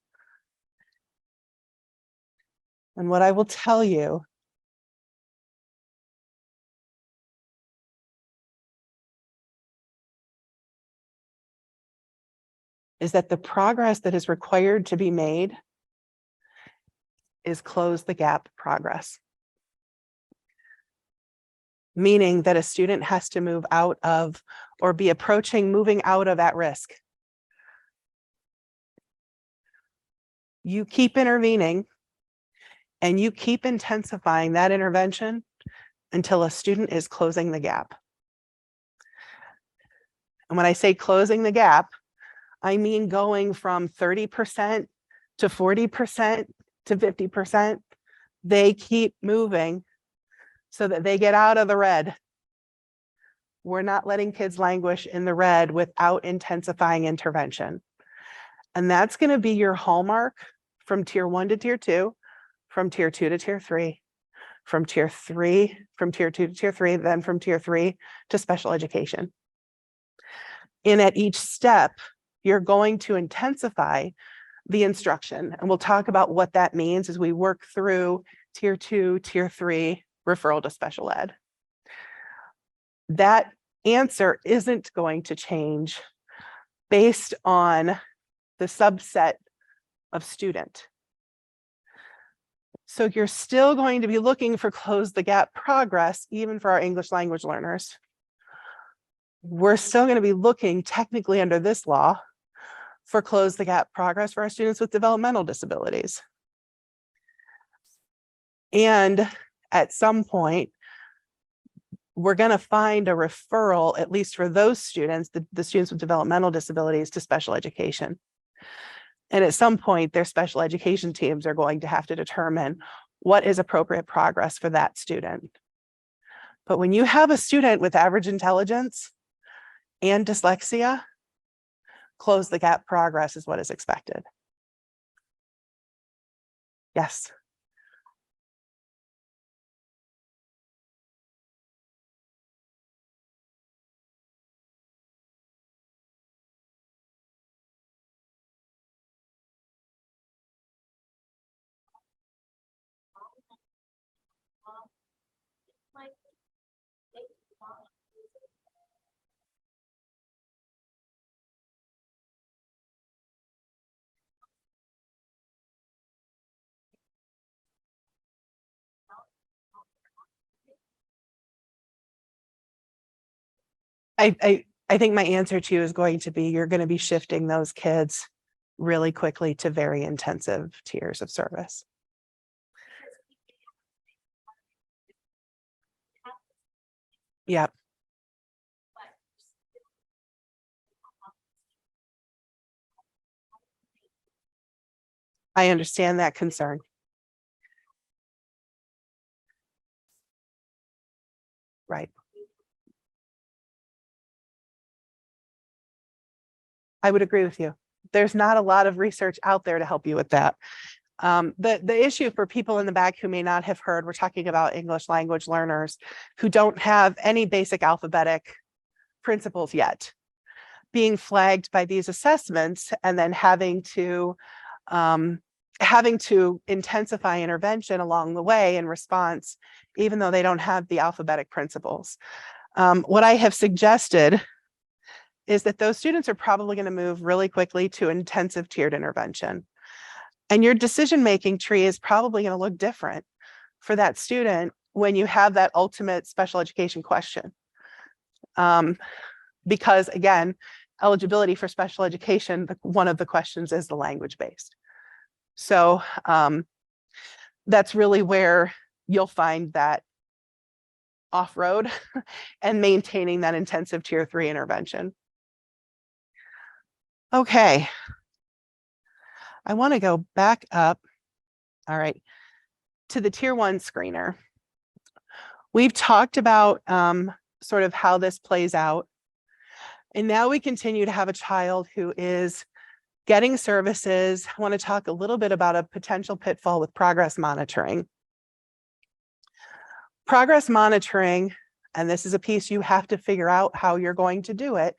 And what I will tell you is that the progress that is required to be made is close the gap progress. Meaning that a student has to move out of or be approaching moving out of at risk. You keep intervening and you keep intensifying that intervention until a student is closing the gap. And when I say closing the gap, I mean going from 30% to 40% to 50%. They keep moving so that they get out of the red. We're not letting kids languish in the red without intensifying intervention. And that's going to be your hallmark from tier 1 to tier 2, from tier 2 to tier 3, from tier 2 to tier 3, then from tier 3 to special education. And at each step, you're going to intensify the instruction. And we'll talk about what that means as we work through tier 2, tier 3, referral to special ed. That answer isn't going to change based on the subset of student. So you're still going to be looking for close the gap progress, even for our English language learners. We're still going to be looking technically under this law for close the gap progress for our students with developmental disabilities. And at some point, we're going to find a referral, at least for those students, the students with developmental disabilities, to special education. And at some point, their special education teams are going to have to determine what is appropriate progress for that student. But when you have a student with average intelligence and dyslexia, close the gap progress is what is expected. Yes. I think my answer to you is going to be, you're going to be shifting those kids really quickly to very intensive tiers of service. Yep. I understand that concern. Right. I would agree with you. There's not a lot of research out there to help you with that. The issue for people in the back who may not have heard, we're talking about English language learners who don't have any basic alphabetic principles yet, being flagged by these assessments and then having to intensify intervention along the way in response, even though they don't have the alphabetic principles. What I have suggested is that those students are probably going to move really quickly to intensive tiered intervention. And your decision-making tree is probably going to look different for that student when you have that ultimate special education question. Because again, eligibility for special education, one of the questions is the language-based. So that's really where you'll find that off-road and maintaining that intensive tier 3 intervention. Okay. I want to go back up, all right, to the tier 1 screener. We've talked about sort of how this plays out. And now we continue to have a child who is getting services. I want to talk a little bit about a potential pitfall with progress monitoring. Progress monitoring, and this is a piece you have to figure out how you're going to do it.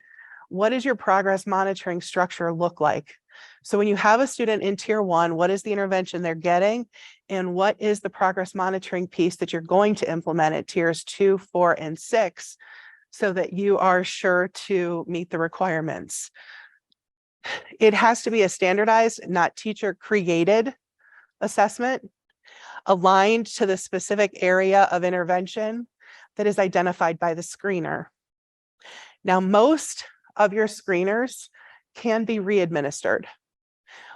What does your progress monitoring structure look like? So when you have a student in tier 1, what is the intervention they're getting? And what is the progress monitoring piece that you're going to implement at tiers 2, 4, and 6 so that you are sure to meet the requirements? It has to be a standardized, not teacher created assessment, aligned to the specific area of intervention that is identified by the screener. Now, most of your screeners can be re-administered.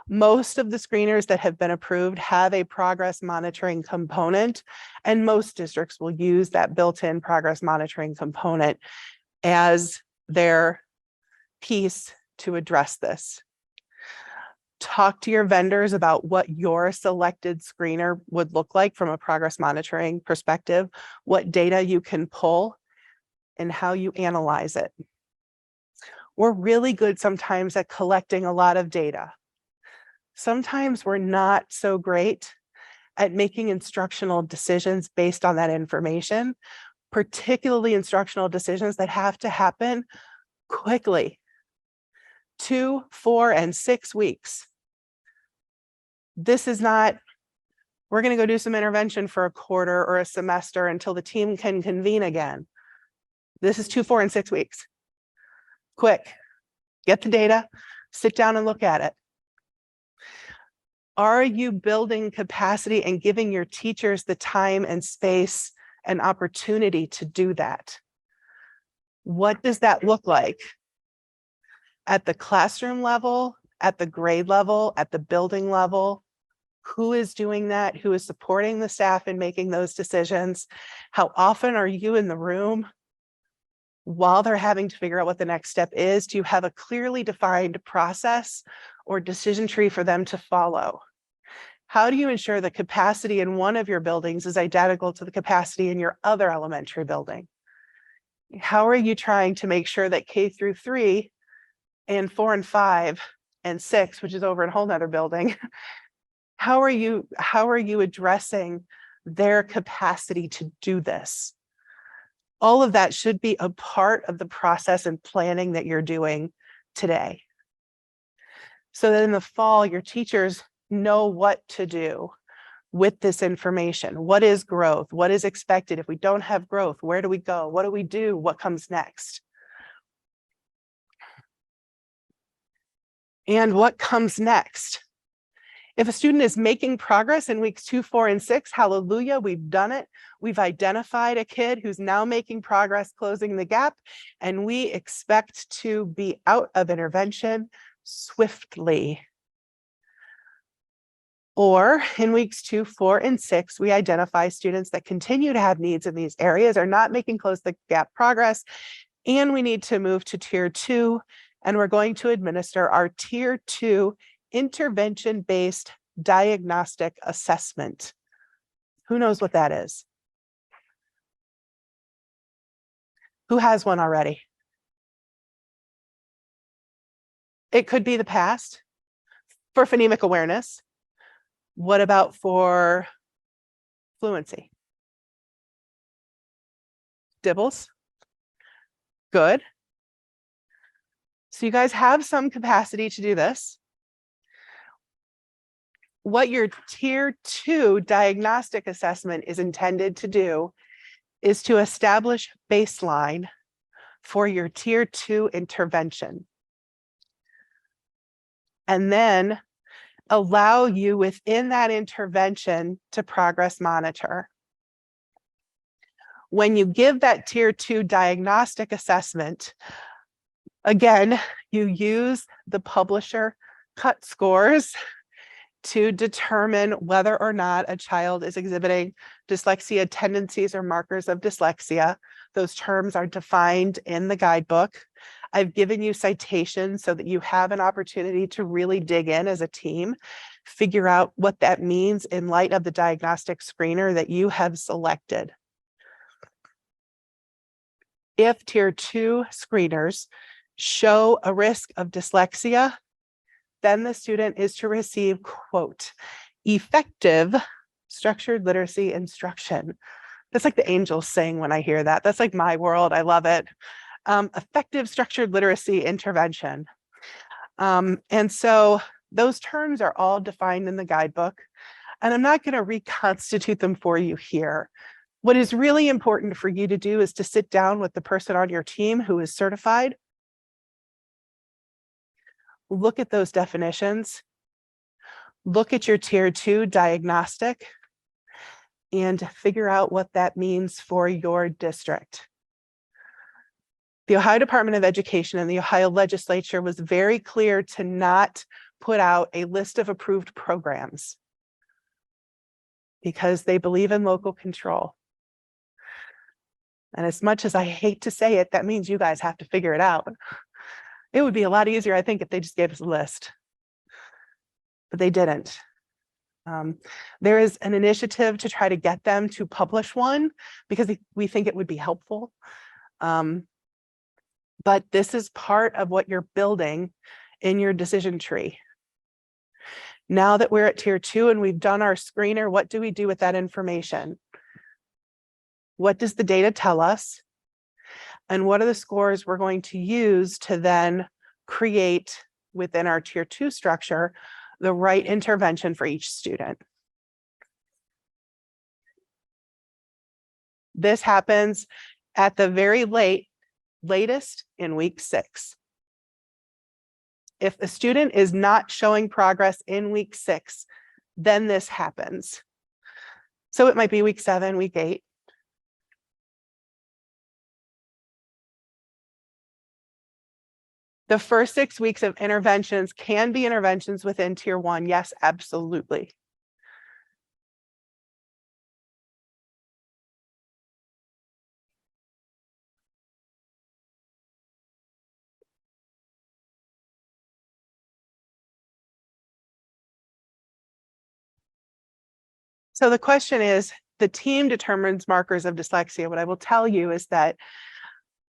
Most of the screeners that have been approved have a progress monitoring component, and most districts will use that built-in progress monitoring component as their piece to address this. Talk to your vendors about what your selected screener would look like from a progress monitoring perspective, what data you can pull, and how you analyze it. We're really good sometimes at collecting a lot of data. Sometimes we're not so great at making instructional decisions based on that information, particularly instructional decisions that have to happen quickly. 2, 4, and 6 weeks. This is not, we're going to go do some intervention for a quarter or a semester until the team can convene again. This is 2, 4, and 6 weeks. Quick, get the data, sit down and look at it. Are you building capacity and giving your teachers the time and space and opportunity to do that? What does that look like? At the classroom level, at the grade level, at the building level? Who is doing that? Who is supporting the staff in making those decisions? How often are you in the room while they're having to figure out what the next step is? Do you have a clearly defined process or decision tree for them to follow? How do you ensure the capacity in one of your buildings is identical to the capacity in your other elementary building? How are you trying to make sure that K through 3 and 4 and 5 and 6, which is over in a whole nother building, how are you addressing their capacity to do this? All of that should be a part of the process and planning that you're doing today. So that in the fall, your teachers know what to do with this information. What is growth? What is expected? If we don't have growth, where do we go? What do we do? What comes next? And what comes next If a student is making progress in weeks 2, 4, and 6, hallelujah, we've done it. We've identified a kid who's now making progress, closing the gap, and we expect to be out of intervention swiftly. Or in weeks 2, 4, and 6, we identify students that continue to have needs in these areas, are not making close the gap progress, and we need to move to tier 2, and we're going to administer our tier 2 intervention-based diagnostic assessment. Who knows what that is? Who has one already? It could be the past for phonemic awareness. What about for fluency? Dibbles? Good. So you guys have some capacity to do this. What your tier 2 diagnostic assessment is intended to do is to establish baseline for your tier 2 intervention. And then allow you within that intervention to progress monitor. When you give that tier 2 diagnostic assessment, again, you use the publisher cut scores to determine whether or not a child is exhibiting dyslexia tendencies or markers of dyslexia. Those terms are defined in the guidebook. I've given you citations so that you have an opportunity to really dig in as a team, figure out what that means in light of the diagnostic screener that you have selected. If tier 2 screeners show a risk of dyslexia, then the student is to receive, quote, effective structured literacy instruction. That's like the angels sing when I hear that. That's like my world. I love it. Effective structured literacy intervention. And so those terms are all defined in the guidebook, and I'm not going to reconstitute them for you here. What is really important for you to do is to sit down with the person on your team who is certified, look at those definitions, look at your tier 2 diagnostic, and figure out what that means for your district. The Ohio Department of Education and the Ohio legislature was very clear to not put out a list of approved programs because they believe in local control. And as much as I hate to say it, that means you guys have to figure it out. It would be a lot easier, I think, if they just gave us a list, but they didn't. There is an initiative to try to get them to publish one because we think it would be helpful. But this is part of what you're building in your decision tree. Now that we're at tier 2 and we've done our screener, what do we do with that information? What does the data tell us? And what are the scores we're going to use to then create within our tier 2 structure the right intervention for each student? This happens at the very latest in week 6. If the student is not showing progress in week 6, then this happens. So it might be week 7, week 8. The first 6 weeks of interventions can be interventions within tier 1. Yes, absolutely. So the question is, the team determines markers of dyslexia. What I will tell you is that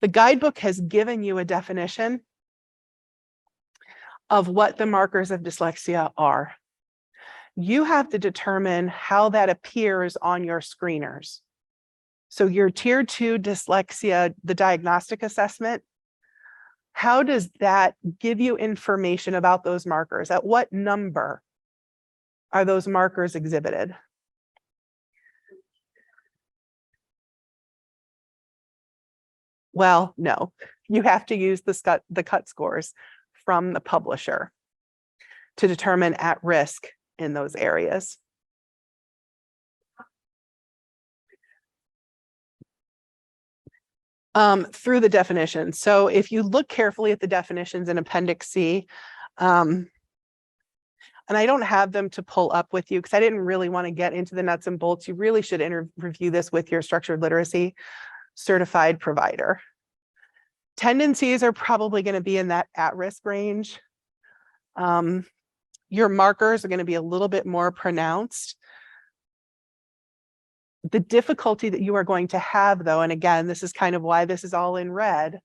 the guidebook has given you a definition of what the markers of dyslexia are. You have to determine how that appears on your screeners. So your tier 2 dyslexia, the diagnostic assessment, how does that give you information about those markers? At what number are those markers exhibited? Well, no, you have to use the cut scores from the publisher to determine at risk in those areas. Through the definitions. So if you look carefully at the definitions in Appendix C, and I don't have them to pull up with you because I didn't really want to get into the nuts and bolts. You really should review this with your structured literacy certified provider. Tendencies are probably going to be in that at-risk range. Your markers are going to be a little bit more pronounced. The difficulty that you are going to have, though, and again, this is kind of why this is all in red,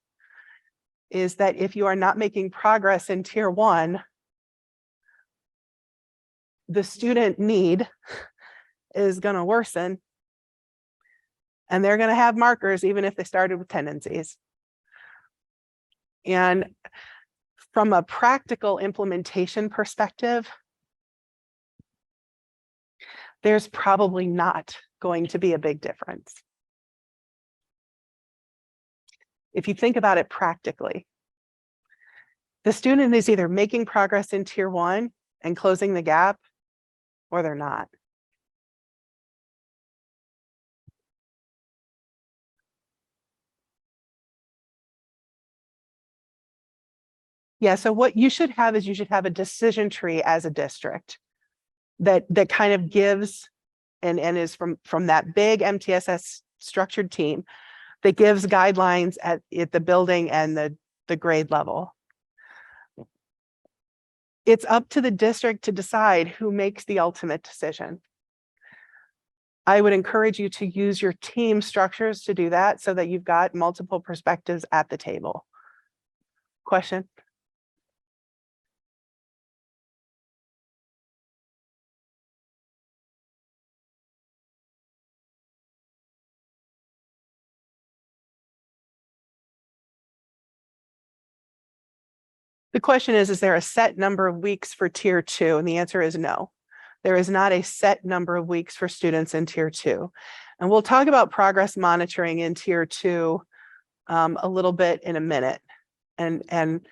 is that if you are not making progress in Tier 1, the student need is going to worsen, and they're going to have markers even if they started with tendencies. And from a practical implementation perspective, there's probably not going to be a big difference. If you think about it practically, the student is either making progress in Tier 1 and closing the gap, or they're not. Yeah, so what you should have is you should have a decision tree as a district that kind of gives and is from that big MTSS structured team that gives guidelines at the building and the grade level. It's up to the district to decide who makes the ultimate decision. I would encourage you to use your team structures to do that so that you've got multiple perspectives at the table. Question? The question is there a set number of weeks for Tier 2? And the answer is no. There is not a set number of weeks for students in Tier 2. And we'll talk about progress monitoring in Tier 2 a little bit in a minute, and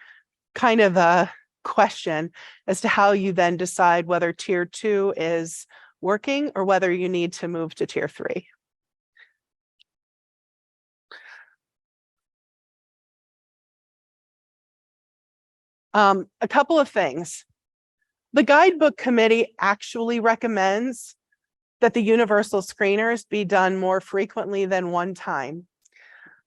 kind of a question as to how you then decide whether Tier 2 is working or whether you need to move to Tier 3. A couple of things. The guidebook committee actually recommends that the universal screeners be done more frequently than one time.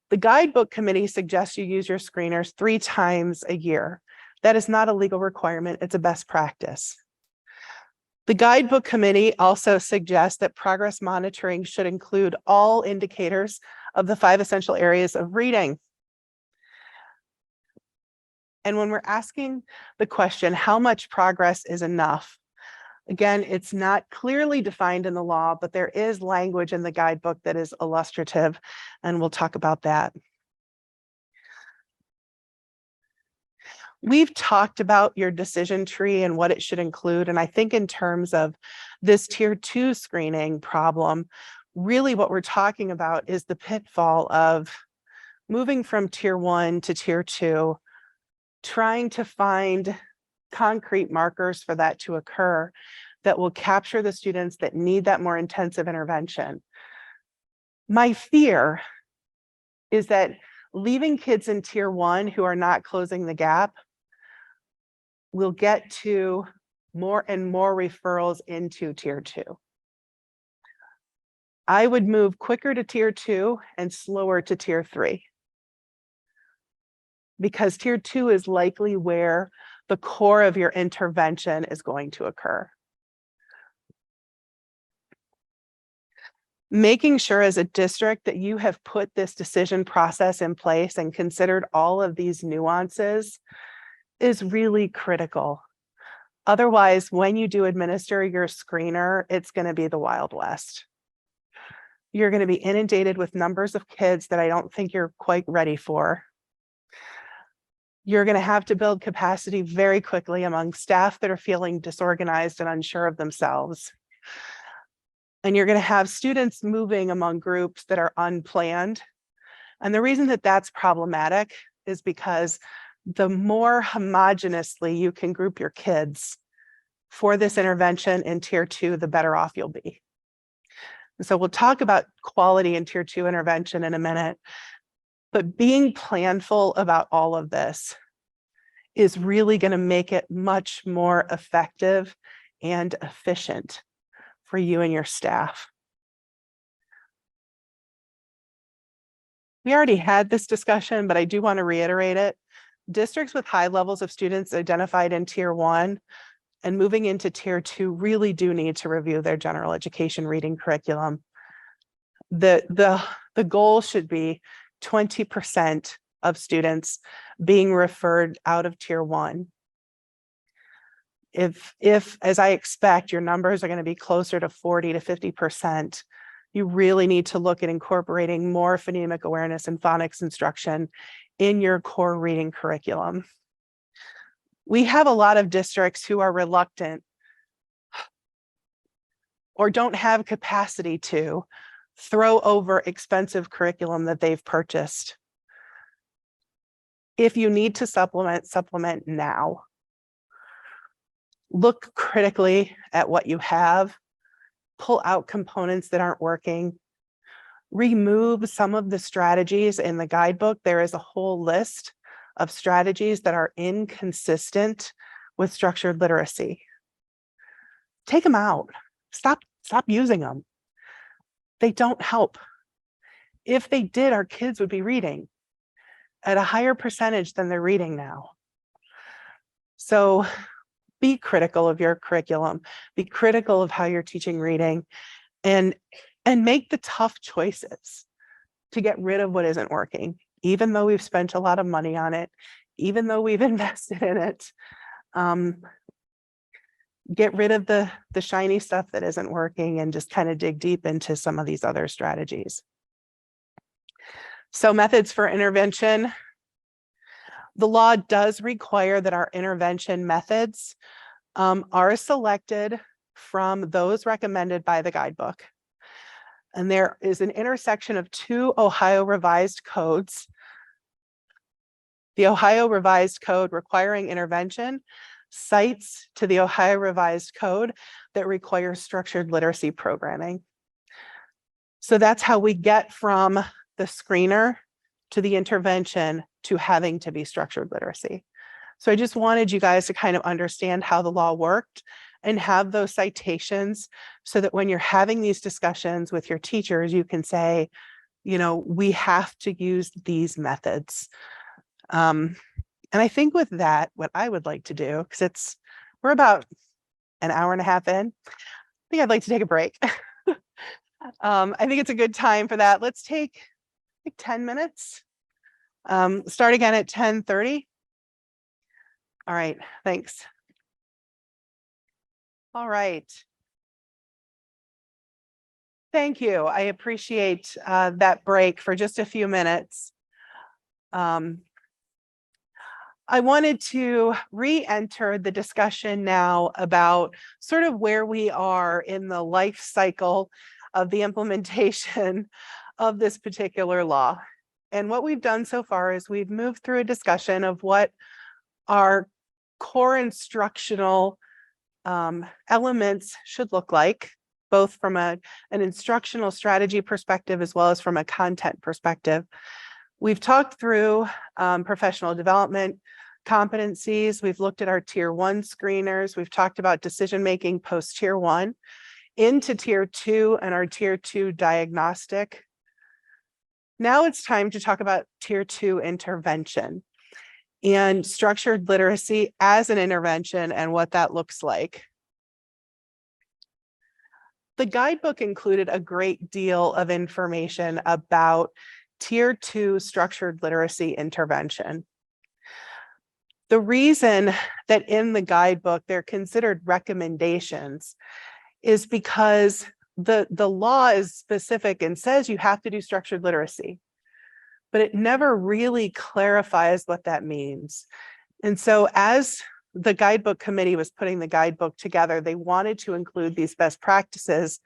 The guidebook committee suggests you use your screeners 3 times a year. That is not a legal requirement, it's a best practice. The guidebook committee also suggests that progress monitoring should include all indicators of the 5 essential areas of reading. And when we're asking the question, how much progress is enough? Again, it's not clearly defined in the law, but there is language in the guidebook that is illustrative, and we'll talk about that. We've talked about your decision tree and what it should include, and I think in terms of this Tier 2 screening problem, really what we're talking about is the pitfall of moving from Tier 1 to Tier 2, trying to find concrete markers for that to occur that will capture the students that need that more intensive intervention. My fear is that leaving kids in Tier 1 who are not closing the gap will get to more and more referrals into Tier 2. I would move quicker to Tier 2 and slower to Tier 3. Because Tier 2 is likely where the core of your intervention is going to occur. Making sure as a district that you have put this decision process in place and considered all of these nuances is really critical. Otherwise, when you do administer your screener, it's going to be the Wild West. You're going to be inundated with numbers of kids that I don't think you're quite ready for. You're going to have to build capacity very quickly among staff that are feeling disorganized and unsure of themselves. And you're going to have students moving among groups that are unplanned. And the reason that that's problematic is because the more homogeneously you can group your kids, for this intervention in tier 2, the better off you'll be. So we'll talk about quality in tier 2 intervention in a minute, but being planful about all of this is really going to make it much more effective and efficient for you and your staff. We already had this discussion, but I do want to reiterate it. Districts with high levels of students identified in tier 1 and moving into tier 2 really do need to review their general education reading curriculum. The goal should be 20% of students being referred out of tier 1. If, as I expect, your numbers are going to be closer to 40 to 50%, you really need to look at incorporating more phonemic awareness and phonics instruction in your core reading curriculum. We have a lot of districts who are reluctant or don't have capacity to throw over expensive curriculum that they've purchased. If you need to supplement now. Look critically at what you have, pull out components that aren't working, remove some of the strategies in the guidebook. There is a whole list of strategies that are inconsistent with structured literacy. Take them out. Stop using them. They don't help. If they did, our kids would be reading at a higher percentage than they're reading now. So be critical of your curriculum, be critical of how you're teaching reading, and make the tough choices to get rid of what isn't working, even though we've spent a lot of money on it, even though we've invested in it. Get rid of the shiny stuff that isn't working and just kind of dig deep into some of these other strategies. So methods for intervention. The law does require that our intervention methods are selected from those recommended by the guidebook. And there is an intersection of 2 Ohio revised codes. The Ohio revised code requiring intervention cites to the Ohio revised code that requires structured literacy programming. So that's how we get from the screener to the intervention to having to be structured literacy. So I just wanted you guys to kind of understand how the law worked and have those citations so that when you're having these discussions with your teachers, you can say, you know, we have to use these methods. And I think with that, what I would like to do, because we're about an hour and a half in, I think I'd like to take a break. I think it's a good time for that. Let's take like 10 minutes. Start again at 10:30. All right, thanks. All right. Thank you. I appreciate that break for just a few minutes. I wanted to re-enter the discussion now about sort of where we are in the life cycle of the implementation of this particular law. And what we've done so far is we've moved through a discussion of what our core instructional elements should look like, both from an instructional strategy perspective as well as from a content perspective. We've talked through professional development competencies. We've looked at our tier 1 screeners. We've talked about decision-making post tier 1 into tier 2 and our tier 2 diagnostic. Now it's time to talk about tier 2 intervention and structured literacy as an intervention and what that looks like. The guidebook included a great deal of information about tier 2 structured literacy intervention. The reason that in the guidebook they're considered recommendations is because the law is specific and says you have to do structured literacy, but it never really clarifies what that means. And so as the guidebook committee was putting the guidebook together, they wanted to include these best practices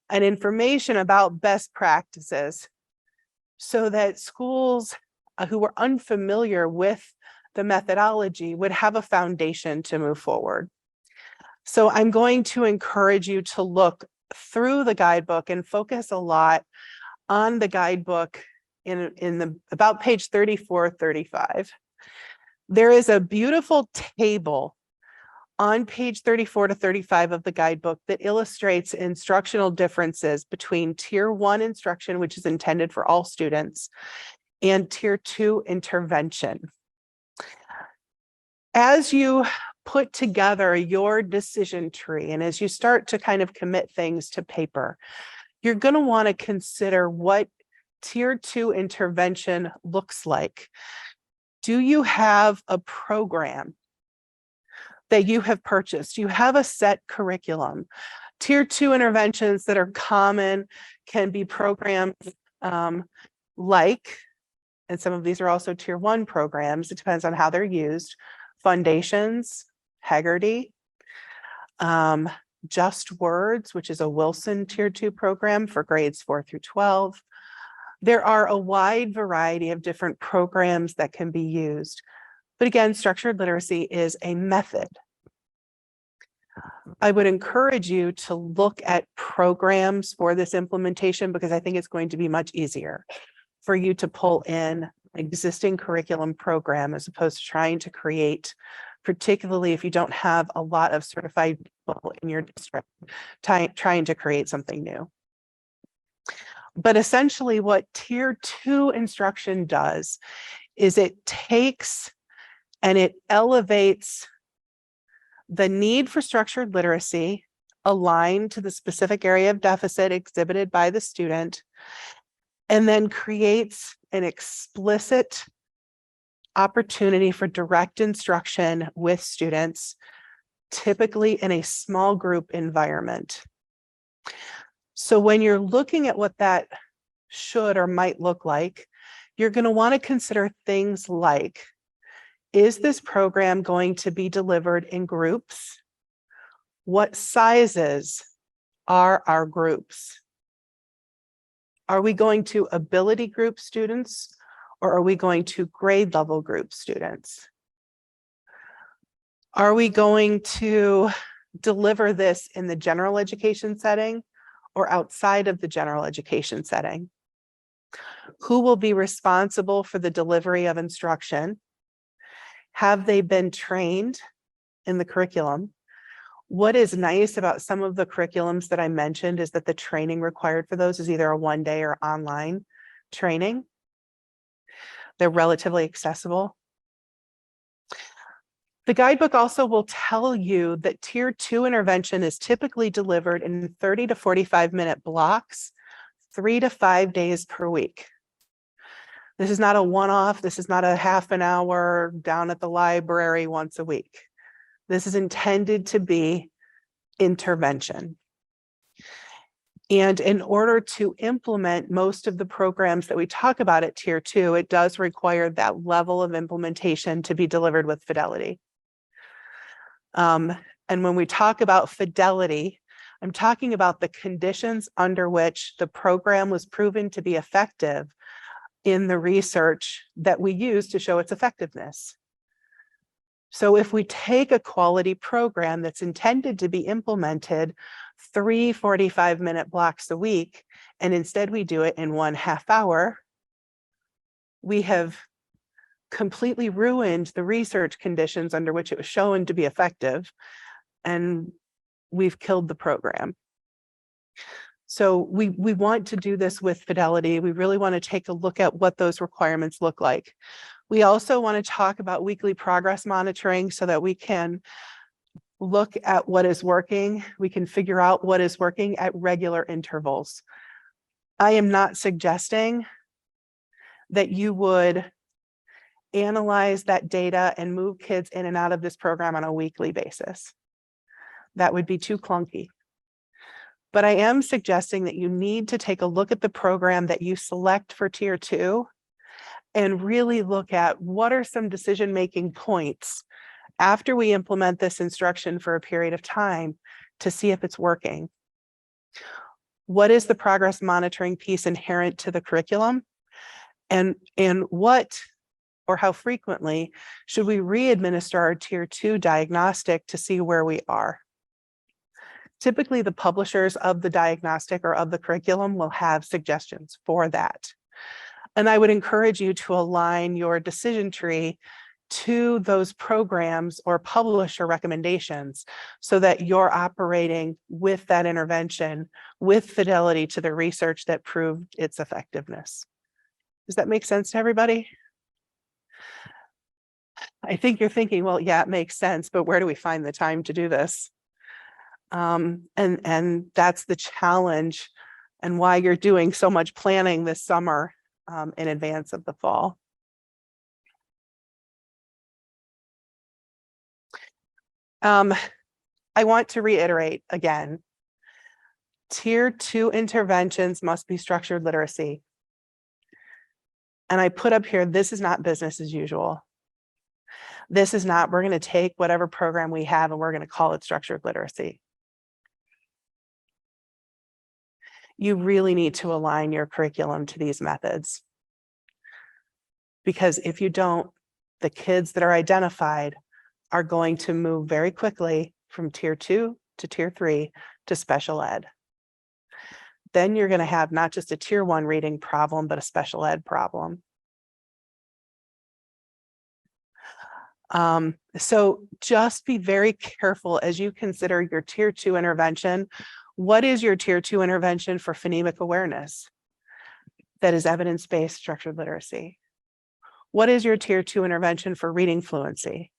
and information about best practices so that schools who were unfamiliar with the methodology would have a foundation to move forward. So I'm going to encourage you to look through the guidebook and focus a lot on the guidebook in about page 34, 35. There is a beautiful table on page 34 to 35 of the guidebook that illustrates instructional differences between Tier 1 instruction, which is intended for all students, and Tier 2 intervention. As you put together your decision tree, and as you start to kind of commit things to paper, you're going to want to consider what Tier 2 intervention looks like. Do you have a program that you have purchased? You have a set curriculum. Tier 2 interventions that are common can be programs like, and some of these are also Tier 1 programs, it depends on how they're used, Foundations, Haggerty, Just Words, which is a Wilson Tier 2 program for grades 4 through 12. There are a wide variety of different programs that can be used. But again, structured literacy is a method. I would encourage you to look at programs for this implementation because I think it's going to be much easier for you to pull in existing curriculum program as opposed to trying to create, particularly if you don't have a lot of certified people in your district, trying to create something new. But essentially what Tier 2 instruction does is it takes and it elevates the need for structured literacy aligned to the specific area of deficit exhibited by the student, and then creates an explicit opportunity for direct instruction with students, typically in a small group environment. So when you're looking at what that should or might look like, you're going to want to consider things like, is this program going to be delivered in groups? What sizes are our groups? Are we going to ability group students or are we going to grade level group students? Are we going to deliver this in the general education setting or outside of the general education setting? Who will be responsible for the delivery of instruction? Have they been trained in the curriculum? What is nice about some of the curriculums that I mentioned is that the training required for those is either a one-day or online training. They're relatively accessible. The guidebook also will tell you that Tier 2 intervention is typically delivered in 30 to 45-minute blocks, 3 to 5 days per week. This is not a one-off. This is not a half an hour down at the library once a week. This is intended to be intervention. And in order to implement most of the programs that we talk about at Tier 2, it does require that level of implementation to be delivered with fidelity. And when we talk about fidelity, I'm talking about the conditions under which the program was proven to be effective in the research that we use to show its effectiveness. So if we take a quality program that's intended to be implemented 3 45-minute blocks a week, and instead we do it in 1/2 hour, we have completely ruined the research conditions under which it was shown to be effective, and we've killed the program. So we want to do this with fidelity. We really want to take a look at what those requirements look like. We also want to talk about weekly progress monitoring so that we can look at what is working. We can figure out what is working at regular intervals. I am not suggesting that you would analyze that data and move kids in and out of this program on a weekly basis. That would be too clunky. But I am suggesting that you need to take a look at the program that you select for Tier 2 and really look at what are some decision-making points after we implement this instruction for a period of time to see if it's working. What is the progress monitoring piece inherent to the curriculum? And what or how frequently should we re-administer our Tier 2 diagnostic to see where we are? Typically, the publishers of the diagnostic or of the curriculum will have suggestions for that. And I would encourage you to align your decision tree to those programs or publisher recommendations so that you're operating with that intervention with fidelity to the research that proved its effectiveness. Does that make sense to everybody? I think you're thinking, well, yeah, it makes sense, but where do we find the time to do this? And that's the challenge and why you're doing so much planning this summer in advance of the fall. I want to reiterate again, Tier 2 interventions must be structured literacy. And I put up here, this is not business as usual. This is not, we're going to take whatever program we have and we're going to call it structured literacy. You really need to align your curriculum to these methods. Because if you don't, the kids that are identified are going to move very quickly from Tier 2 to Tier 3 to special ed. Then you're going to have not just a Tier 1 reading problem, but a special ed problem. So just be very careful as you consider your Tier 2 intervention. What is your Tier 2 intervention for phonemic awareness? That is evidence-based structured literacy. What is your Tier 2 intervention for reading fluency,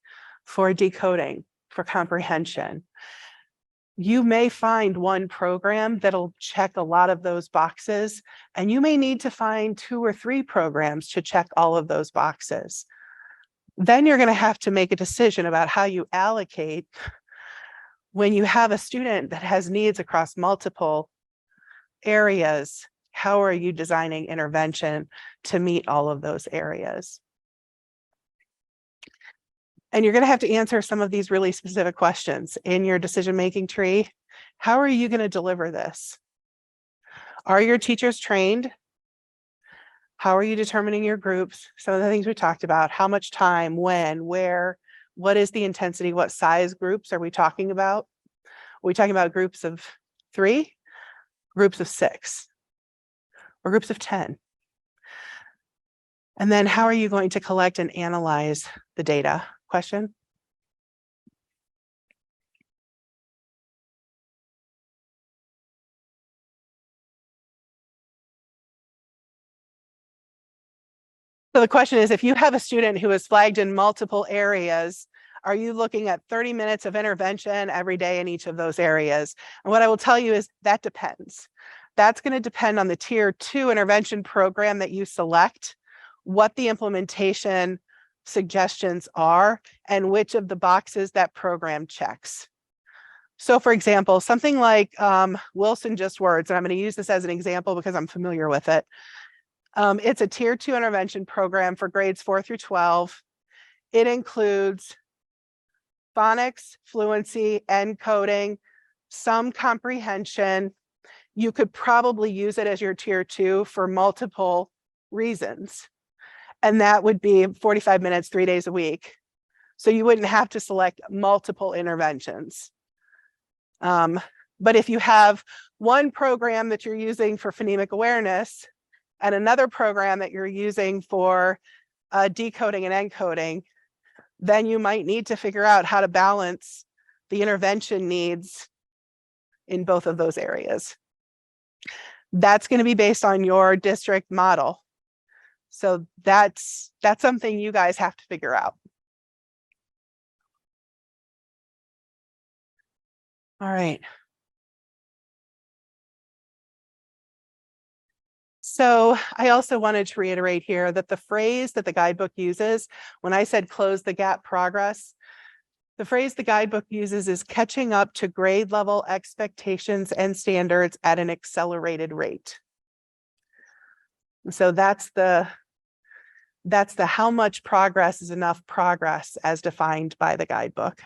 for decoding, for comprehension? You may find one program that'll check a lot of those boxes, and you may need to find 2 or 3 programs to check all of those boxes. Then you're going to have to make a decision about how you allocate when you have a student that has needs across multiple areas. How are you designing intervention to meet all of those areas? And you're going to have to answer some of these really specific questions in your decision-making tree. How are you going to deliver this? Are your teachers trained? How are you determining your groups? Some of the things we talked about, how much time, when, where, what is the intensity, what size groups are we talking about? Are we talking about groups of 3, groups of 6, or groups of 10? And then how are you going to collect and analyze the data? Question? So the question is, if you have a student who is flagged in multiple areas, are you looking at 30 minutes of intervention every day in each of those areas? And what I will tell you is that depends. That's going to depend on the Tier 2 intervention program that you select, what the implementation suggestions are, and which of the boxes that program checks. So for example, something like Wilson Just Words, and I'm going to use this as an example because I'm familiar with it. It's a Tier 2 intervention program for grades 4 through 12. It includes phonics, fluency, encoding, some comprehension. You could probably use it as your Tier 2 for multiple reasons. And that would be 45 minutes, 3 days a week. So you wouldn't have to select multiple interventions. But if you have one program that you're using for phonemic awareness and another program that you're using for decoding and encoding, then you might need to figure out how to balance the intervention needs in both of those areas. That's going to be based on your district model. So that's something you guys have to figure out. All right. So I also wanted to reiterate here that the phrase that the guidebook uses, when I said close the gap progress, the phrase the guidebook uses is catching up to grade level expectations and standards at an accelerated rate. So that's the how much progress is enough progress as defined by the guidebook.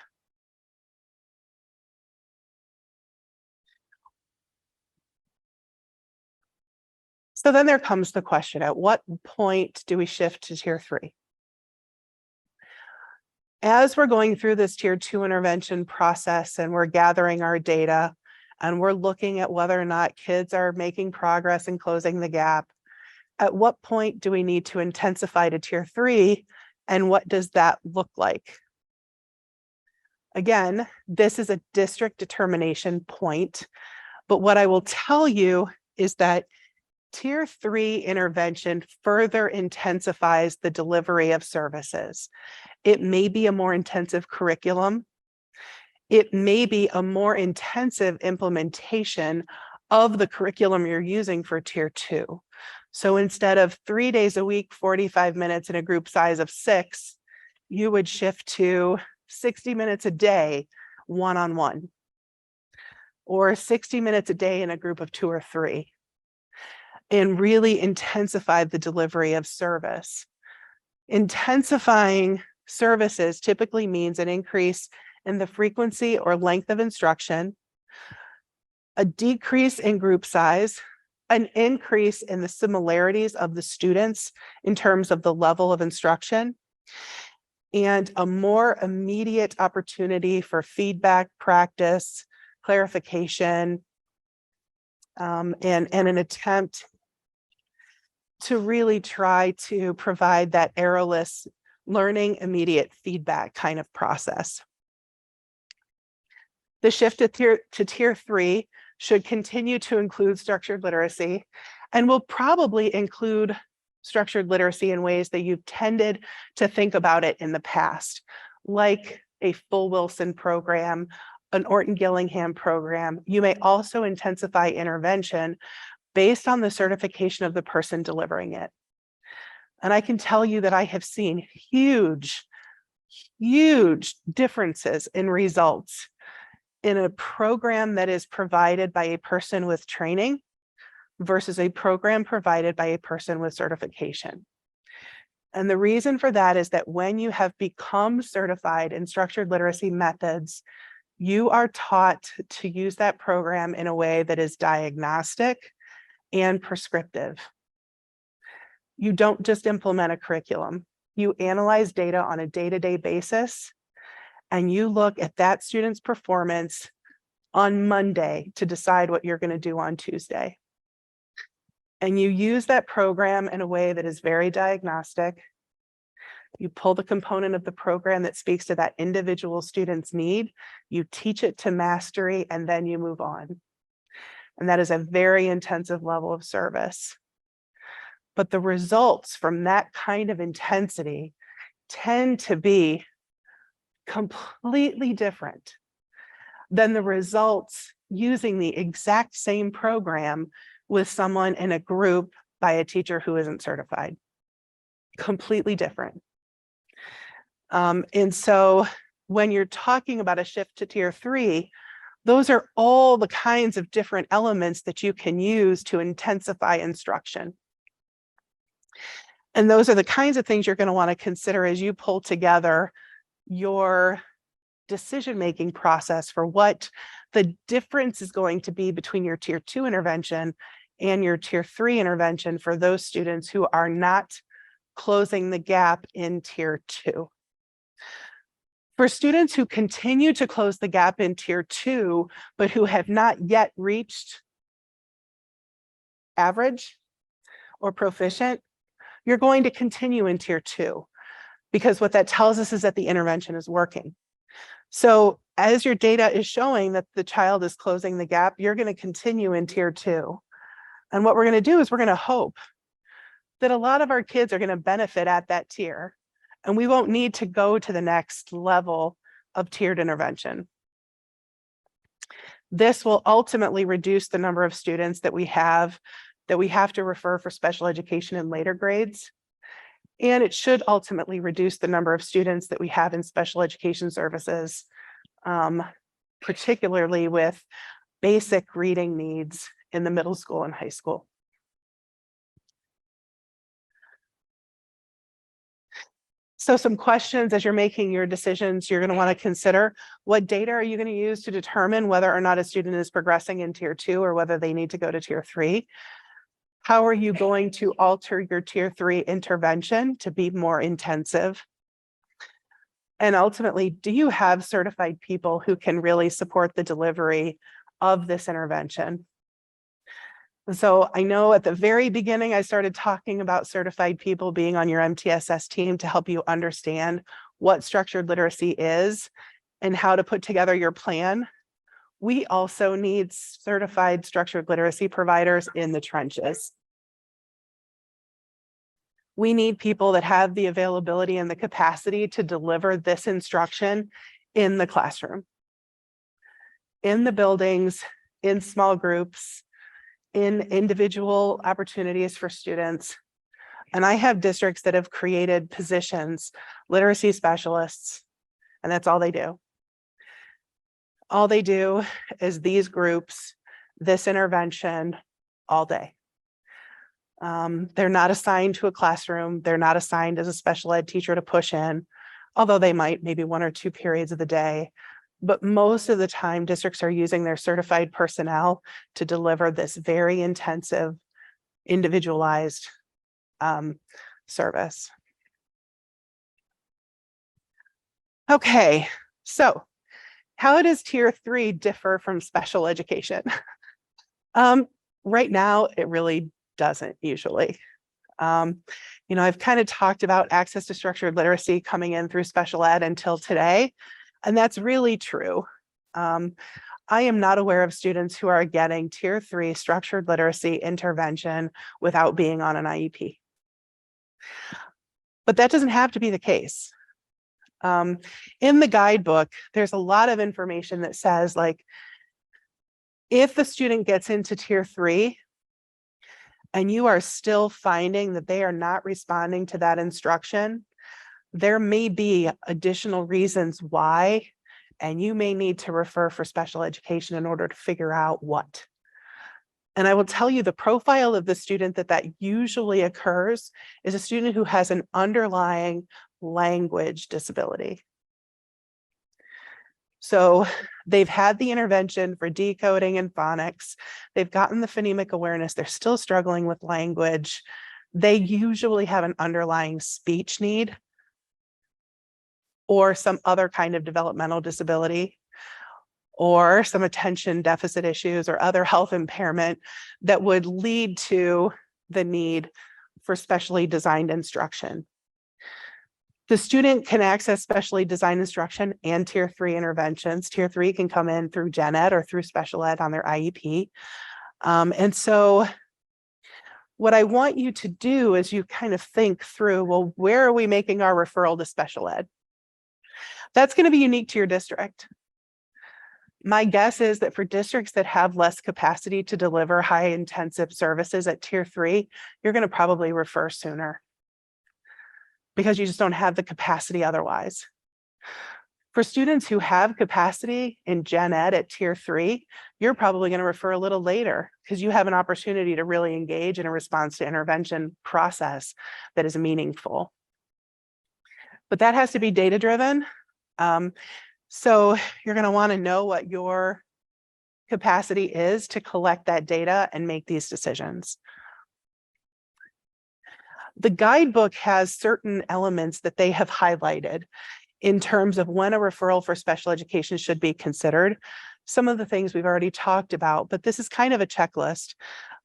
So then there comes the question, at what point do we shift to Tier 3? As we're going through this Tier 2 intervention process and we're gathering our data, and we're looking at whether or not kids are making progress in closing the gap, at what point do we need to intensify to tier 3, and what does that look like? Again, this is a district determination point, but what I will tell you is that tier 3 intervention further intensifies the delivery of services. It may be a more intensive curriculum. It may be a more intensive implementation of the curriculum you're using for tier 2. So instead of 3 days a week, 45 minutes in a group size of 6, you would shift to 60 minutes a day, one-on-one, or 60 minutes a day in a group of 2 or 3, and really intensify the delivery of service. Intensifying services typically means an increase in the frequency or length of instruction, a decrease in group size, an increase in the similarities of the students in terms of the level of instruction, and a more immediate opportunity for feedback, practice, clarification, and an attempt to really try to provide that errorless learning, immediate feedback kind of process. The shift to tier 3 should continue to include structured literacy, and will probably include structured literacy in ways that you've tended to think about it in the past, like a full Wilson program, an Orton-Gillingham program. You may also intensify intervention based on the certification of the person delivering it. And I can tell you that I have seen huge differences in results in a program that is provided by a person with training versus a program provided by a person with certification. And the reason for that is that when you have become certified in structured literacy methods, you are taught to use that program in a way that is diagnostic and prescriptive. You don't just implement a curriculum. You analyze data on a day-to-day basis, and you look at that student's performance on Monday to decide what you're going to do on Tuesday. And you use that program in a way that is very diagnostic. You pull the component of the program that speaks to that individual student's need, you teach it to mastery, and then you move on. And that is a very intensive level of service. But the results from that kind of intensity tend to be completely different than the results using the exact same program with someone in a group by a teacher who isn't certified. Completely different. And so when you're talking about a shift to tier 3, those are all the kinds of different elements that you can use to intensify instruction. And those are the kinds of things you're going to want to consider as you pull together your decision-making process for what the difference is going to be between your tier 2 intervention and your tier 3 intervention for those students who are not closing the gap in tier 2. For students who continue to close the gap in tier 2, but who have not yet reached average or proficient, you're going to continue in tier 2, because what that tells us is that the intervention is working. So as your data is showing that the child is closing the gap, you're going to continue in tier 2. And what we're going to do is we're going to hope that a lot of our kids are going to benefit at that tier, and we won't need to go to the next level of tiered intervention. This will ultimately reduce the number of students that we have to refer for special education in later grades. And it should ultimately reduce the number of students that we have in special education services, particularly with basic reading needs in the middle school and high school. So some questions as you're making your decisions, you're going to want to consider: what data are you going to use to determine whether or not a student is progressing in tier 2 or whether they need to go to tier 3? How are you going to alter your tier 3 intervention to be more intensive? And ultimately, do you have certified people who can really support the delivery of this intervention. So I know at the very beginning, I started talking about certified people being on your MTSS team to help you understand what structured literacy is and how to put together your plan. We also need certified structured literacy providers in the trenches. We need people that have the availability and the capacity to deliver this instruction in the classroom, in the buildings, in small groups, in individual opportunities for students. And I have districts that have created positions, literacy specialists, and that's all they do. All they do is these groups, this intervention all day. They're not assigned to a classroom. They're not assigned as a special ed teacher to push in, although they might maybe 1 or 2 periods of the day. But most of the time, districts are using their certified personnel to deliver this very intensive, individualized service. Okay, so how does Tier 3 differ from special education? Right now, it really doesn't usually. I've kind of talked about access to structured literacy coming in through special ed until today, and that's really true. I am not aware of students who are getting Tier 3 structured literacy intervention without being on an IEP. But that doesn't have to be the case. In the guidebook, there's a lot of information that says, like, if the student gets into Tier 3 and you are still finding that they are not responding to that instruction, there may be additional reasons why, and you may need to refer for special education in order to figure out what. And I will tell you, the profile of the student that usually occurs is a student who has an underlying language disability. So they've had the intervention for decoding and phonics. They've gotten the phonemic awareness. They're still struggling with language. They usually have an underlying speech need or some other kind of developmental disability or some attention deficit issues or other health impairment that would lead to the need for specially designed instruction. The student can access specially designed instruction and Tier 3 interventions. Tier 3 can come in through gen ed or through special ed on their IEP. And so what I want you to do is you kind of think through, well, where are we making our referral to special ed? That's going to be unique to your district. My guess is that for districts that have less capacity to deliver high intensive services at Tier 3, you're going to probably refer sooner, because you just don't have the capacity otherwise. For students who have capacity in gen ed at Tier 3, you're probably going to refer a little later because you have an opportunity to really engage in a response to intervention process that is meaningful. But that has to be data-driven. So you're going to want to know what your capacity is to collect that data and make these decisions. The guidebook has certain elements that they have highlighted in terms of when a referral for special education should be considered. Some of the things we've already talked about, but this is kind of a checklist.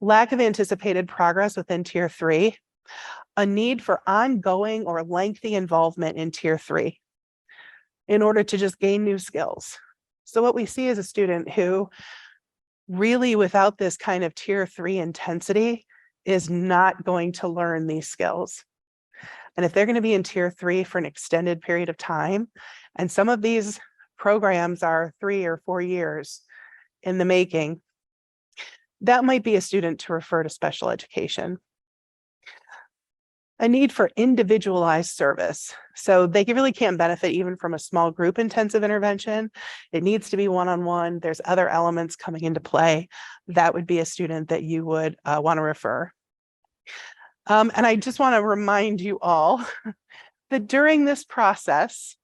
Lack of anticipated progress within Tier 3, a need for ongoing or lengthy involvement in Tier 3 in order to just gain new skills. So what we see is a student who really, without this kind of Tier 3 intensity, is not going to learn these skills. And if they're going to be in Tier 3 for an extended period of time, and some of these programs are 3 or 4 years in the making, that might be a student to refer to special education. A need for individualized service. So they really can't benefit even from a small group intensive intervention. It needs to be one-on-one. There's other elements coming into play. That would be a student that you would want to refer. And I just want to remind you all that during this process,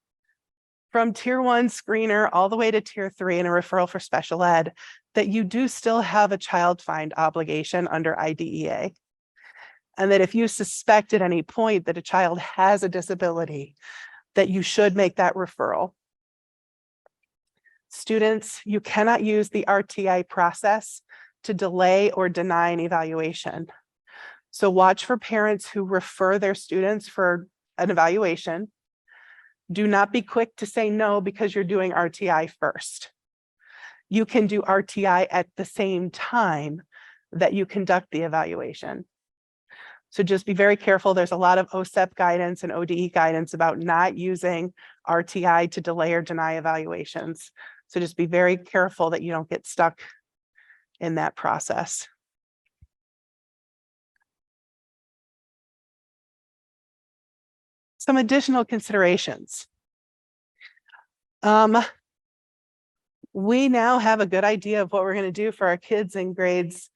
from Tier 1 screener all the way to Tier 3 and a referral for special ed, that you do still have a child find obligation under IDEA. And that if you suspect at any point that a child has a disability, that you should make that referral. Students, you cannot use the RTI process to delay or deny an evaluation. So watch for parents who refer their students for an evaluation. Do not be quick to say no because you're doing RTI first. You can do RTI at the same time that you conduct the evaluation. So just be very careful. There's a lot of OSEP guidance and ODE guidance about not using RTI to delay or deny evaluations. So just be very careful that you don't get stuck in that process. Some additional considerations. We now have a good idea of what we're going to do for our kids in grades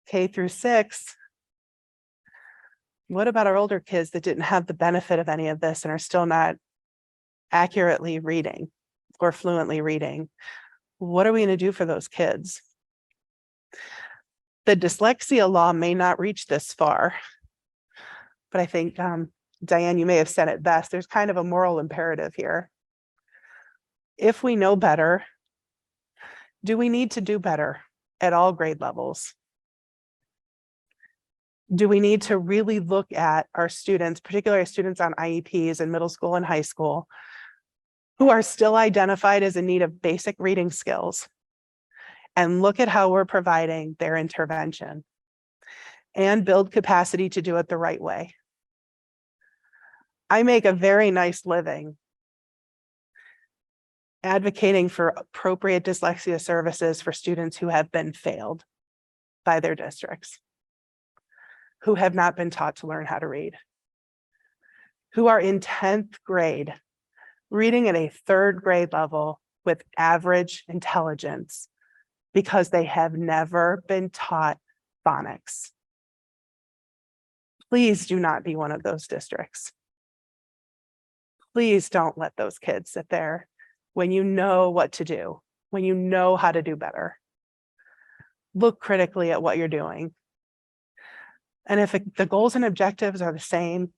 K through 6. What about our older kids that didn't have the benefit of any of this and are still not accurately reading or fluently reading? What are we going to do for those kids? The dyslexia law may not reach this far, but I think, Diane, you may have said it best. There's kind of a moral imperative here. If we know better, do we need to do better at all grade levels? Do we need to really look at our students, particularly students on IEPs in middle school and high school, who are still identified as in need of basic reading skills, and look at how we're providing their intervention and build capacity to do it the right way? I make a very nice living advocating for appropriate dyslexia services for students who have been failed by their districts, who have not been taught to learn how to read, who are in 10th grade, reading at a 3rd grade level with average intelligence because they have never been taught phonics. Please do not be one of those districts. Please don't let those kids sit there when you know what to do, when you know how to do better. Look critically at what you're doing. And if the goals and objectives are the same,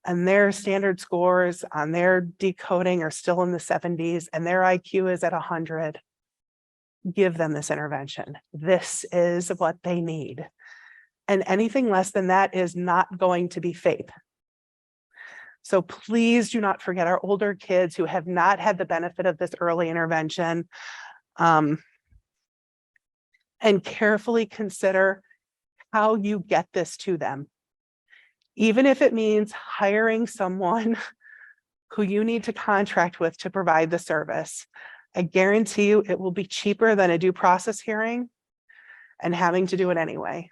and their standard scores on their decoding are still in the 70s, and their IQ is at 100, give them this intervention. This is what they need. And anything less than that is not going to be faith. So please do not forget our older kids who have not had the benefit of this early intervention, and carefully consider how you get this to them. Even if it means hiring someone who you need to contract with to provide the service, I guarantee you it will be cheaper than a due process hearing and having to do it anyway.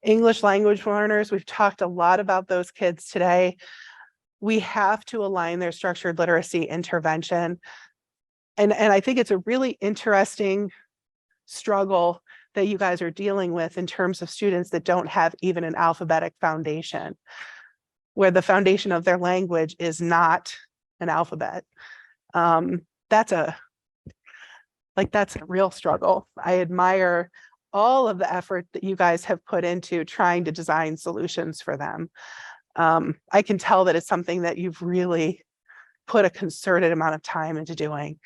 English language learners, we've talked a lot about those kids today. We have to align their structured literacy intervention. And I think it's a really interesting struggle that you guys are dealing with in terms of students that don't have even an alphabetic foundation, where the foundation of their language is not an alphabet. That's a real struggle. I admire all of the effort that you guys have put into trying to design solutions for them. I can tell that it's something that you've really put a concerted amount of time into doing.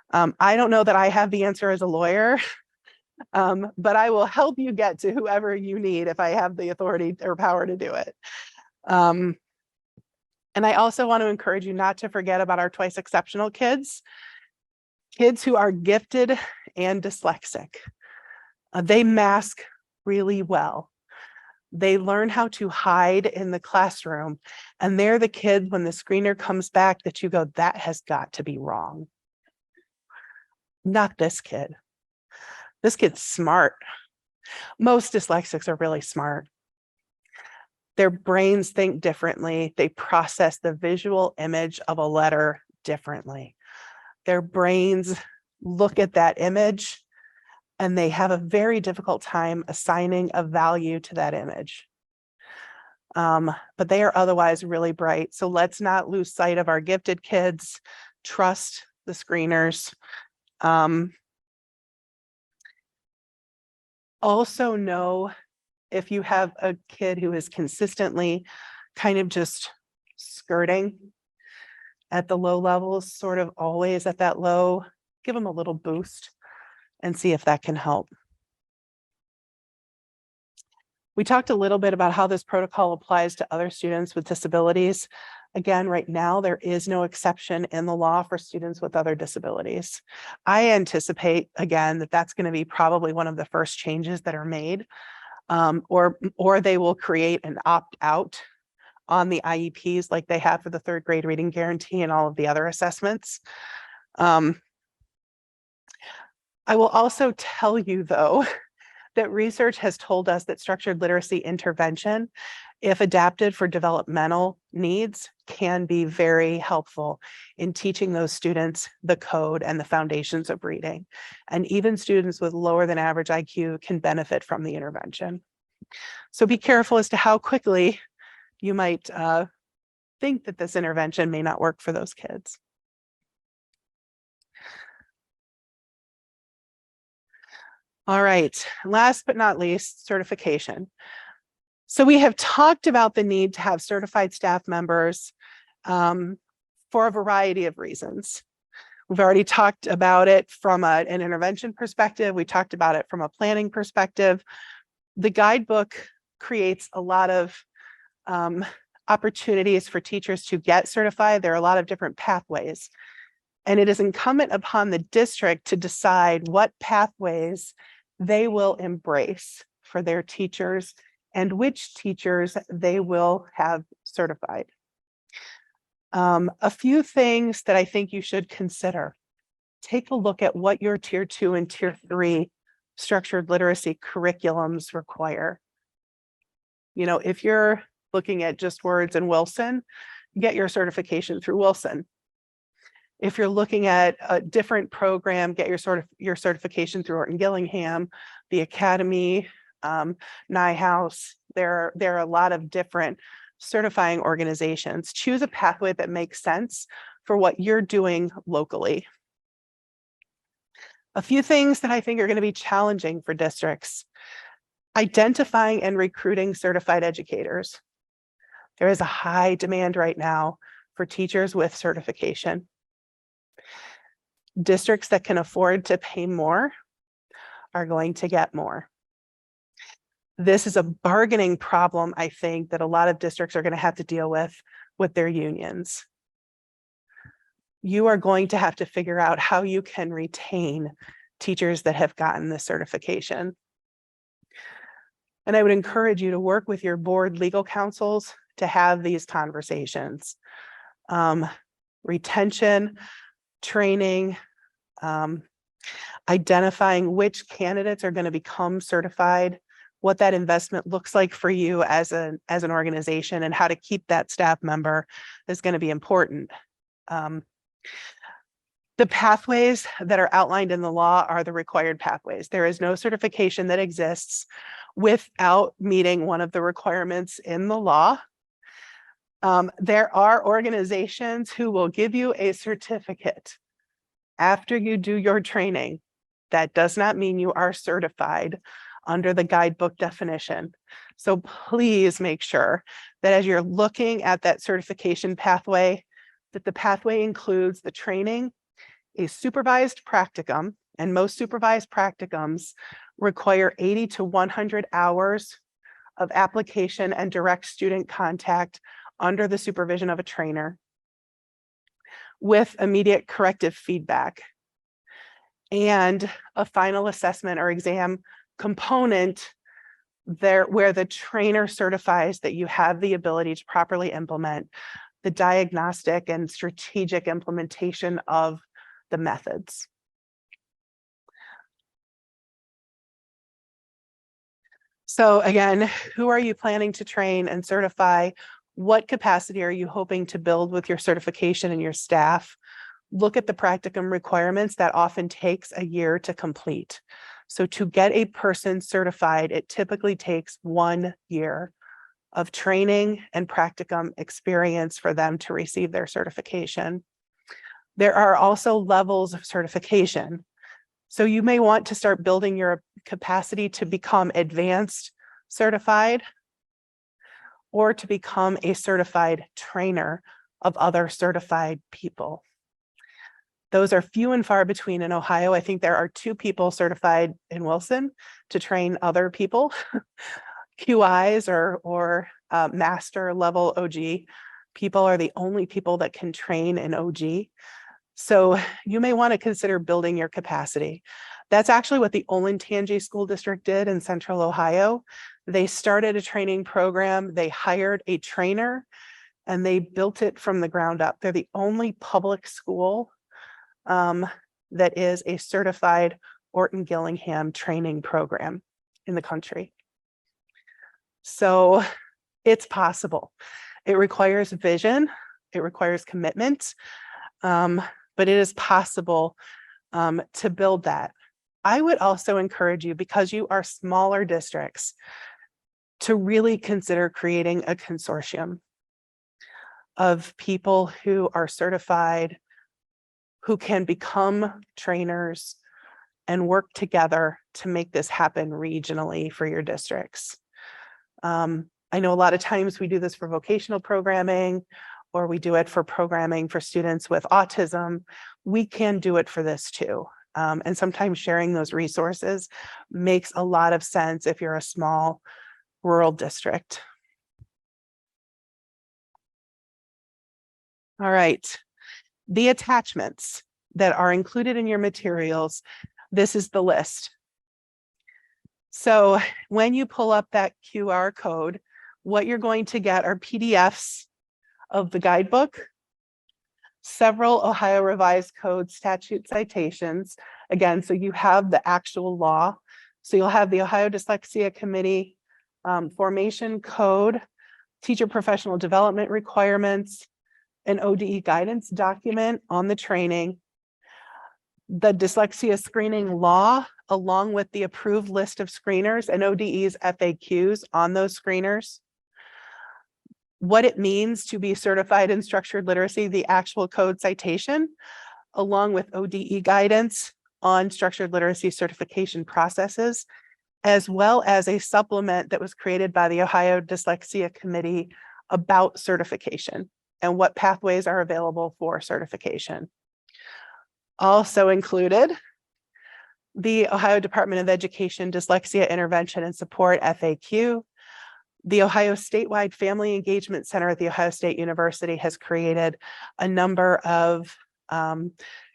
I don't know that I have the answer as a lawyer, but I will help you get to whoever you need if I have the authority or power to do it. And I also want to encourage you not to forget about our twice exceptional kids who are gifted and dyslexic. They mask really well. They learn how to hide in the classroom, and they're the kids when the screener comes back that you go, that has got to be wrong. Not this kid. This kid's smart. Most dyslexics are really smart. Their brains think differently. They process the visual image of a letter differently. Their brains look at that image and they have a very difficult time assigning a value to that image. But they are otherwise really bright. So let's not lose sight of our gifted kids. Trust the screeners. Also know if you have a kid who is consistently kind of just skirting, at the low levels, sort of always at that low, give them a little boost and see if that can help. We talked a little bit about how this protocol applies to other students with disabilities. Again, right now, there is no exception in the law for students with other disabilities. I anticipate, again, that that's going to be probably one of the first changes that are made, or they will create an opt-out on the IEPs like they have for the third grade reading guarantee and all of the other assessments. I will also tell you, though, that research has told us that structured literacy intervention, if adapted for developmental needs, can be very helpful in teaching those students the code and the foundations of reading. And even students with lower than average IQ can benefit from the intervention. So be careful as to how quickly you might think that this intervention may not work for those kids. All right, last but not least, certification. So we have talked about the need to have certified staff members for a variety of reasons. We've already talked about it from an intervention perspective. We talked about it from a planning perspective. The guidebook creates a lot of opportunities for teachers to get certified. There are a lot of different pathways, and it is incumbent upon the district to decide what pathways they will embrace for their teachers and which teachers they will have certified. A few things that I think you should consider. Take a look at what your tier 2 and tier 3 structured literacy curriculums require. You know, if you're looking at just words in Wilson, get your certification through Wilson. If you're looking at a different program, get your certification through Orton Gillingham, the Academy, NIHouse. There are a lot of different certifying organizations. Choose a pathway that makes sense for what you're doing locally. A few things that I think are going to be challenging for districts: identifying and recruiting certified educators. There is a high demand right now for teachers with certification. Districts that can afford to pay more are going to get more. This is a bargaining problem, I think, that a lot of districts are going to have to deal with their unions. You are going to have to figure out how you can retain teachers that have gotten the certification. And I would encourage you to work with your board legal counsels to have these conversations. Retention, training, identifying which candidates are going to become certified, what that investment looks like for you as an organization, and how to keep that staff member is going to be important. The pathways that are outlined in the law are the required pathways. There is no certification that exists without meeting one of the requirements in the law. There are organizations who will give you a certificate after you do your training. That does not mean you are certified under the guidebook definition. So please make sure that as you're looking at that certification pathway, that the pathway includes the training, a supervised practicum, and most supervised practicums require 80 to 100 hours of application and direct student contact under the supervision of a trainer with immediate corrective feedback, and a final assessment or exam component there where the trainer certifies that you have the ability to properly implement the diagnostic and strategic implementation of the methods. So again, who are you planning to train and certify? What capacity are you hoping to build with your certification and your staff? Look at the practicum requirements. That often takes a year to complete. So to get a person certified, it typically takes 1 year of training and practicum experience for them to receive their certification. There are also levels of certification. So you may want to start building your capacity to become advanced certified or to become a certified trainer of other certified people. Those are few and far between in Ohio. I think there are 2 people certified in Wilson to train other people, QIs or master level OG. People are the only people that can train in OG. So you may want to consider building your capacity. That's actually what the Olentangy School District did in Central Ohio. They started a training program, they hired a trainer, and they built it from the ground up. They're the only public school that is a certified Orton Gillingham training program in the country. So it's possible. It requires vision, it requires commitment, but it is possible to build that. I would also encourage you, because you are smaller districts, to really consider creating a consortium of people who are certified, who can become trainers and work together to make this happen regionally for your districts. I know a lot of times we do this for vocational programming, or we do it for programming for students with autism. We can do it for this too. And sometimes sharing those resources makes a lot of sense if you're a small rural district. All right, the attachments that are included in your materials, this is the list. So when you pull up that QR code, what you're going to get are PDFs of the guidebook, several Ohio Revised Code statute citations. Again, so you have the actual law. So you'll have the Ohio Dyslexia Committee formation code, teacher professional development requirements, an ODE guidance document on the training, the dyslexia screening law, along with the approved list of screeners and ODE's FAQs on those screeners, what it means to be certified in structured literacy, the actual code citation, along with ODE guidance on structured literacy certification processes, as well as a supplement that was created by the Ohio Dyslexia Committee about certification and what pathways are available for certification. Also included, the Ohio Department of Education Dyslexia Intervention and Support FAQ. The Ohio Statewide Family Engagement Center at The Ohio State University has created a number of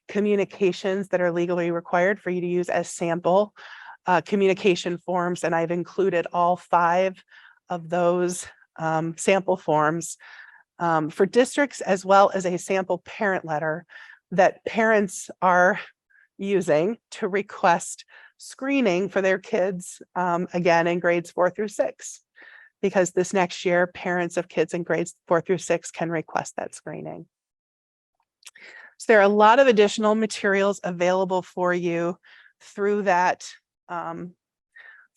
communications that are legally required for you to use as sample communication forms, and I've included all 5 of those sample forms for districts, as well as a sample parent letter that parents are using to request screening for their kids, again, in grades 4 through 6. Because this next year, parents of kids in grades 4 through 6 can request that screening. So there are a lot of additional materials available for you through that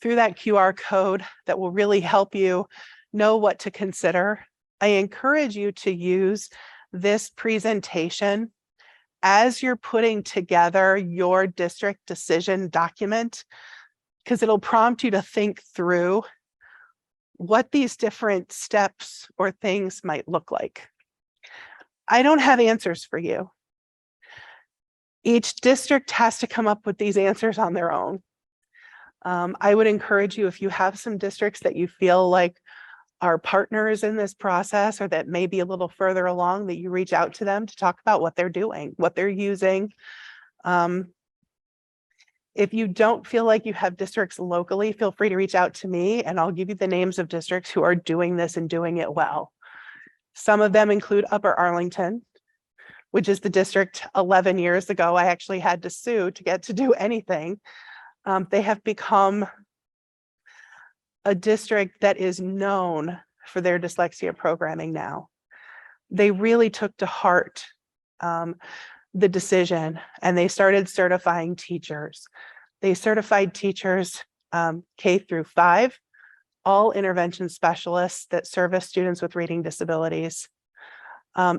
QR code that will really help you know what to consider. I encourage you to use this presentation as you're putting together your district decision document, because it'll prompt you to think through what these different steps or things might look like. I don't have answers for you. Each district has to come up with these answers on their own. I would encourage you, if you have some districts that you feel like are partners in this process, or that may be a little further along, that you reach out to them to talk about what they're doing, what they're using. If you don't feel like you have districts locally, feel free to reach out to me and I'll give you the names of districts who are doing this and doing it well. Some of them include Upper Arlington, which is the district 11 years ago I actually had to sue to get to do anything. They have become a district that is known for their dyslexia programming now. They really took to heart the decision, and they started certifying teachers. They certified teachers K through 5, all intervention specialists that service students with reading disabilities.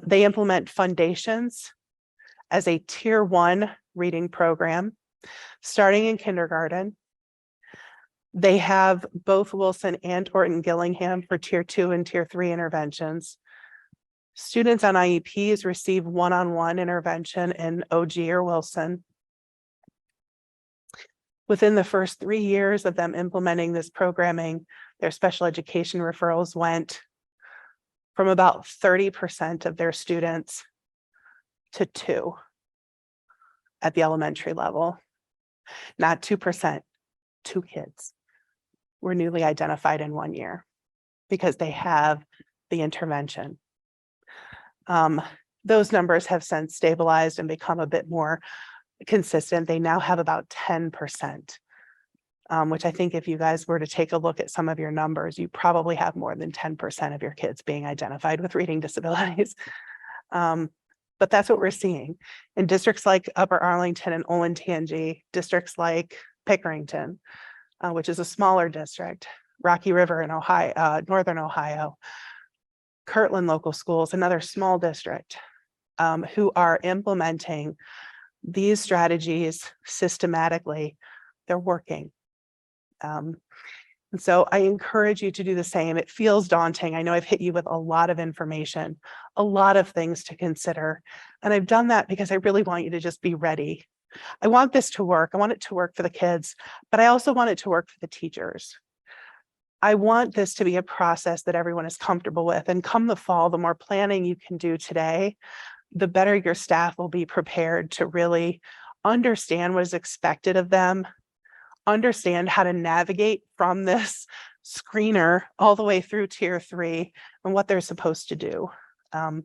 They implement Foundations as a tier 1 reading program, starting in kindergarten. They have both Wilson and Orton Gillingham for tier 2 and tier 3 interventions. Students on IEPs receive one-on-one intervention in OG or Wilson. Within the first 3 years of them implementing this programming, their special education referrals went from about 30% of their students to 2 at the elementary level. Not 2%, 2 kids were newly identified in 1 year because they have the intervention. Those numbers have since stabilized and become a bit more consistent. They now have about 10%, which I think if you guys were to take a look at some of your numbers, you probably have more than 10% of your kids being identified with reading disabilities. But that's what we're seeing in districts like Upper Arlington and Olentangy, districts like Pickerington, which is a smaller district, Rocky River in Ohio, Northern Ohio, Kirtland Local Schools, another small district, who are implementing these strategies systematically. They're working. And so I encourage you to do the same. It feels daunting. I know I've hit you with a lot of information, a lot of things to consider. And I've done that because I really want you to just be ready. I want this to work. I want it to work for the kids, but I also want it to work for the teachers. I want this to be a process that everyone is comfortable with. And come the fall, the more planning you can do today, the better your staff will be prepared to really understand what is expected of them, understand how to navigate from this screener all the way through tier 3 and what they're supposed to do. It'll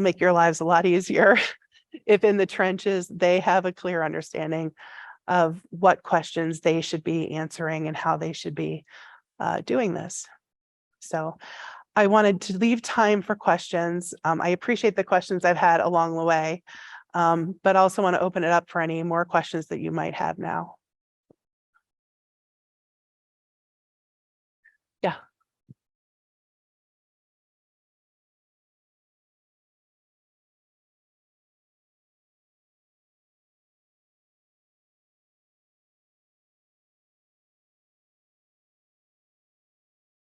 make your lives a lot easier if in the trenches they have a clear understanding of what questions they should be answering and how they should be doing this. So I wanted to leave time for questions. I appreciate the questions I've had along the way, but also want to open it up for any more questions that you might have now. Yeah.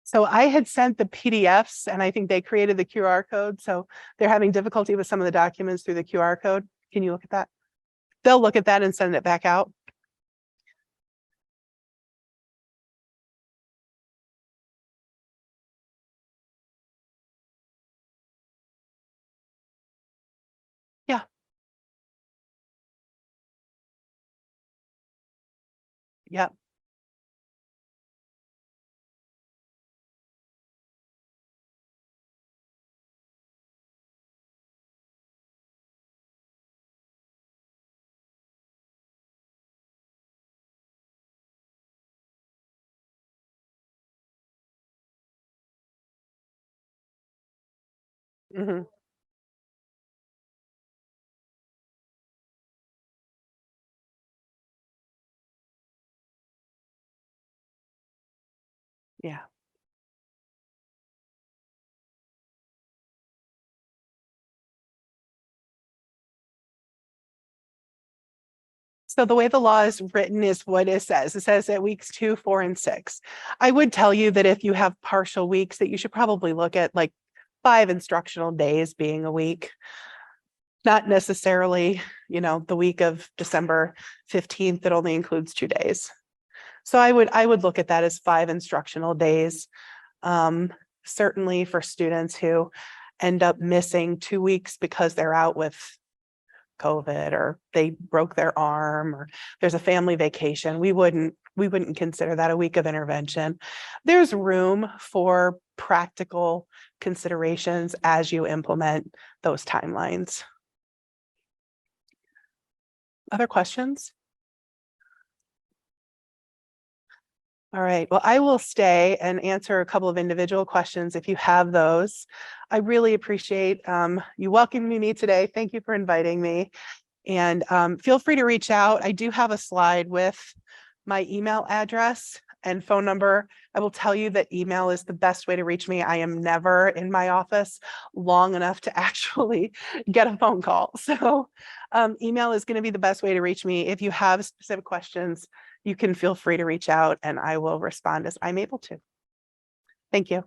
So I had sent the PDFs and I think they created the QR code. So they're having difficulty with some of the documents through the QR code. Can you look at that? They'll look at that and send it back out. Yeah. Yeah. Mm-hmm. Yeah. So the way the law is written is what it says. It says at weeks 2, 4, and 6. I would tell you that if you have partial weeks that you should probably look at like 5 instructional days being a week, not necessarily, the week of December 15th that only includes 2 days. So I would look at that as 5 instructional days. Certainly for students who end up missing 2 weeks because they're out with COVID or they broke their arm or there's a family vacation, we wouldn't consider that a week of intervention. There's room for practical considerations as you implement those timelines. Other questions? All right, well, I will stay and answer a couple of individual questions if you have those. I really appreciate you welcoming me today. Thank you for inviting me. And feel free to reach out. I do have a slide with my email address and phone number. I will tell you that email is the best way to reach me. I am never in my office long enough to actually get a phone call. So email is going to be the best way to reach me. If you have specific questions, you can feel free to reach out and I will respond as I'm able to. Thank you.